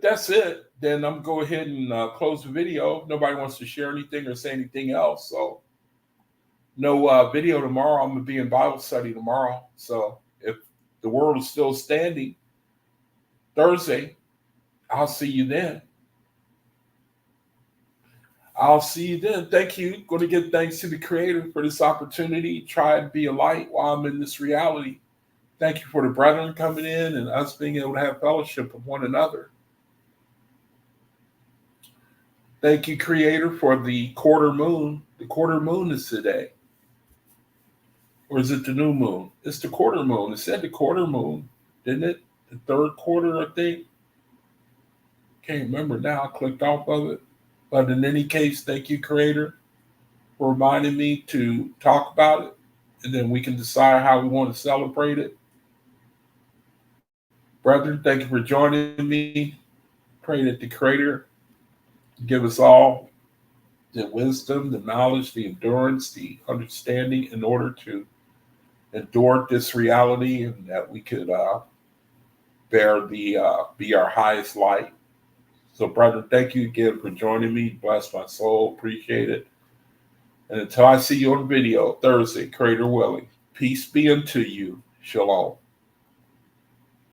that's it, then I'm go ahead and close the video. If nobody wants to share anything or say anything else, so no video tomorrow. I'm gonna be in Bible study tomorrow. So if the world is still standing Thursday, I'll see you then. I'll see you then. Thank you. Going to give thanks to the Creator for this opportunity. Try and be a light while I'm in this reality. Thank you for the brethren coming in and us being able to have fellowship with one another. Thank you, Creator, for the quarter moon. The quarter moon is today. Or is it the new moon? It's the quarter moon. It said the quarter moon, didn't it? The third quarter, I think. Can't remember now. I clicked off of it. But in any case, thank you, Creator, for reminding me to talk about it. And then we can decide how we want to celebrate it. Brethren, thank you for joining me. Pray that the Creator give us all the wisdom, the knowledge, the endurance, the understanding in order to endure this reality, and that we could be our highest light. So, brother, thank you again for joining me. Bless my soul. Appreciate it. And until I see you on the video Thursday, Creator willing, peace be unto you. Shalom.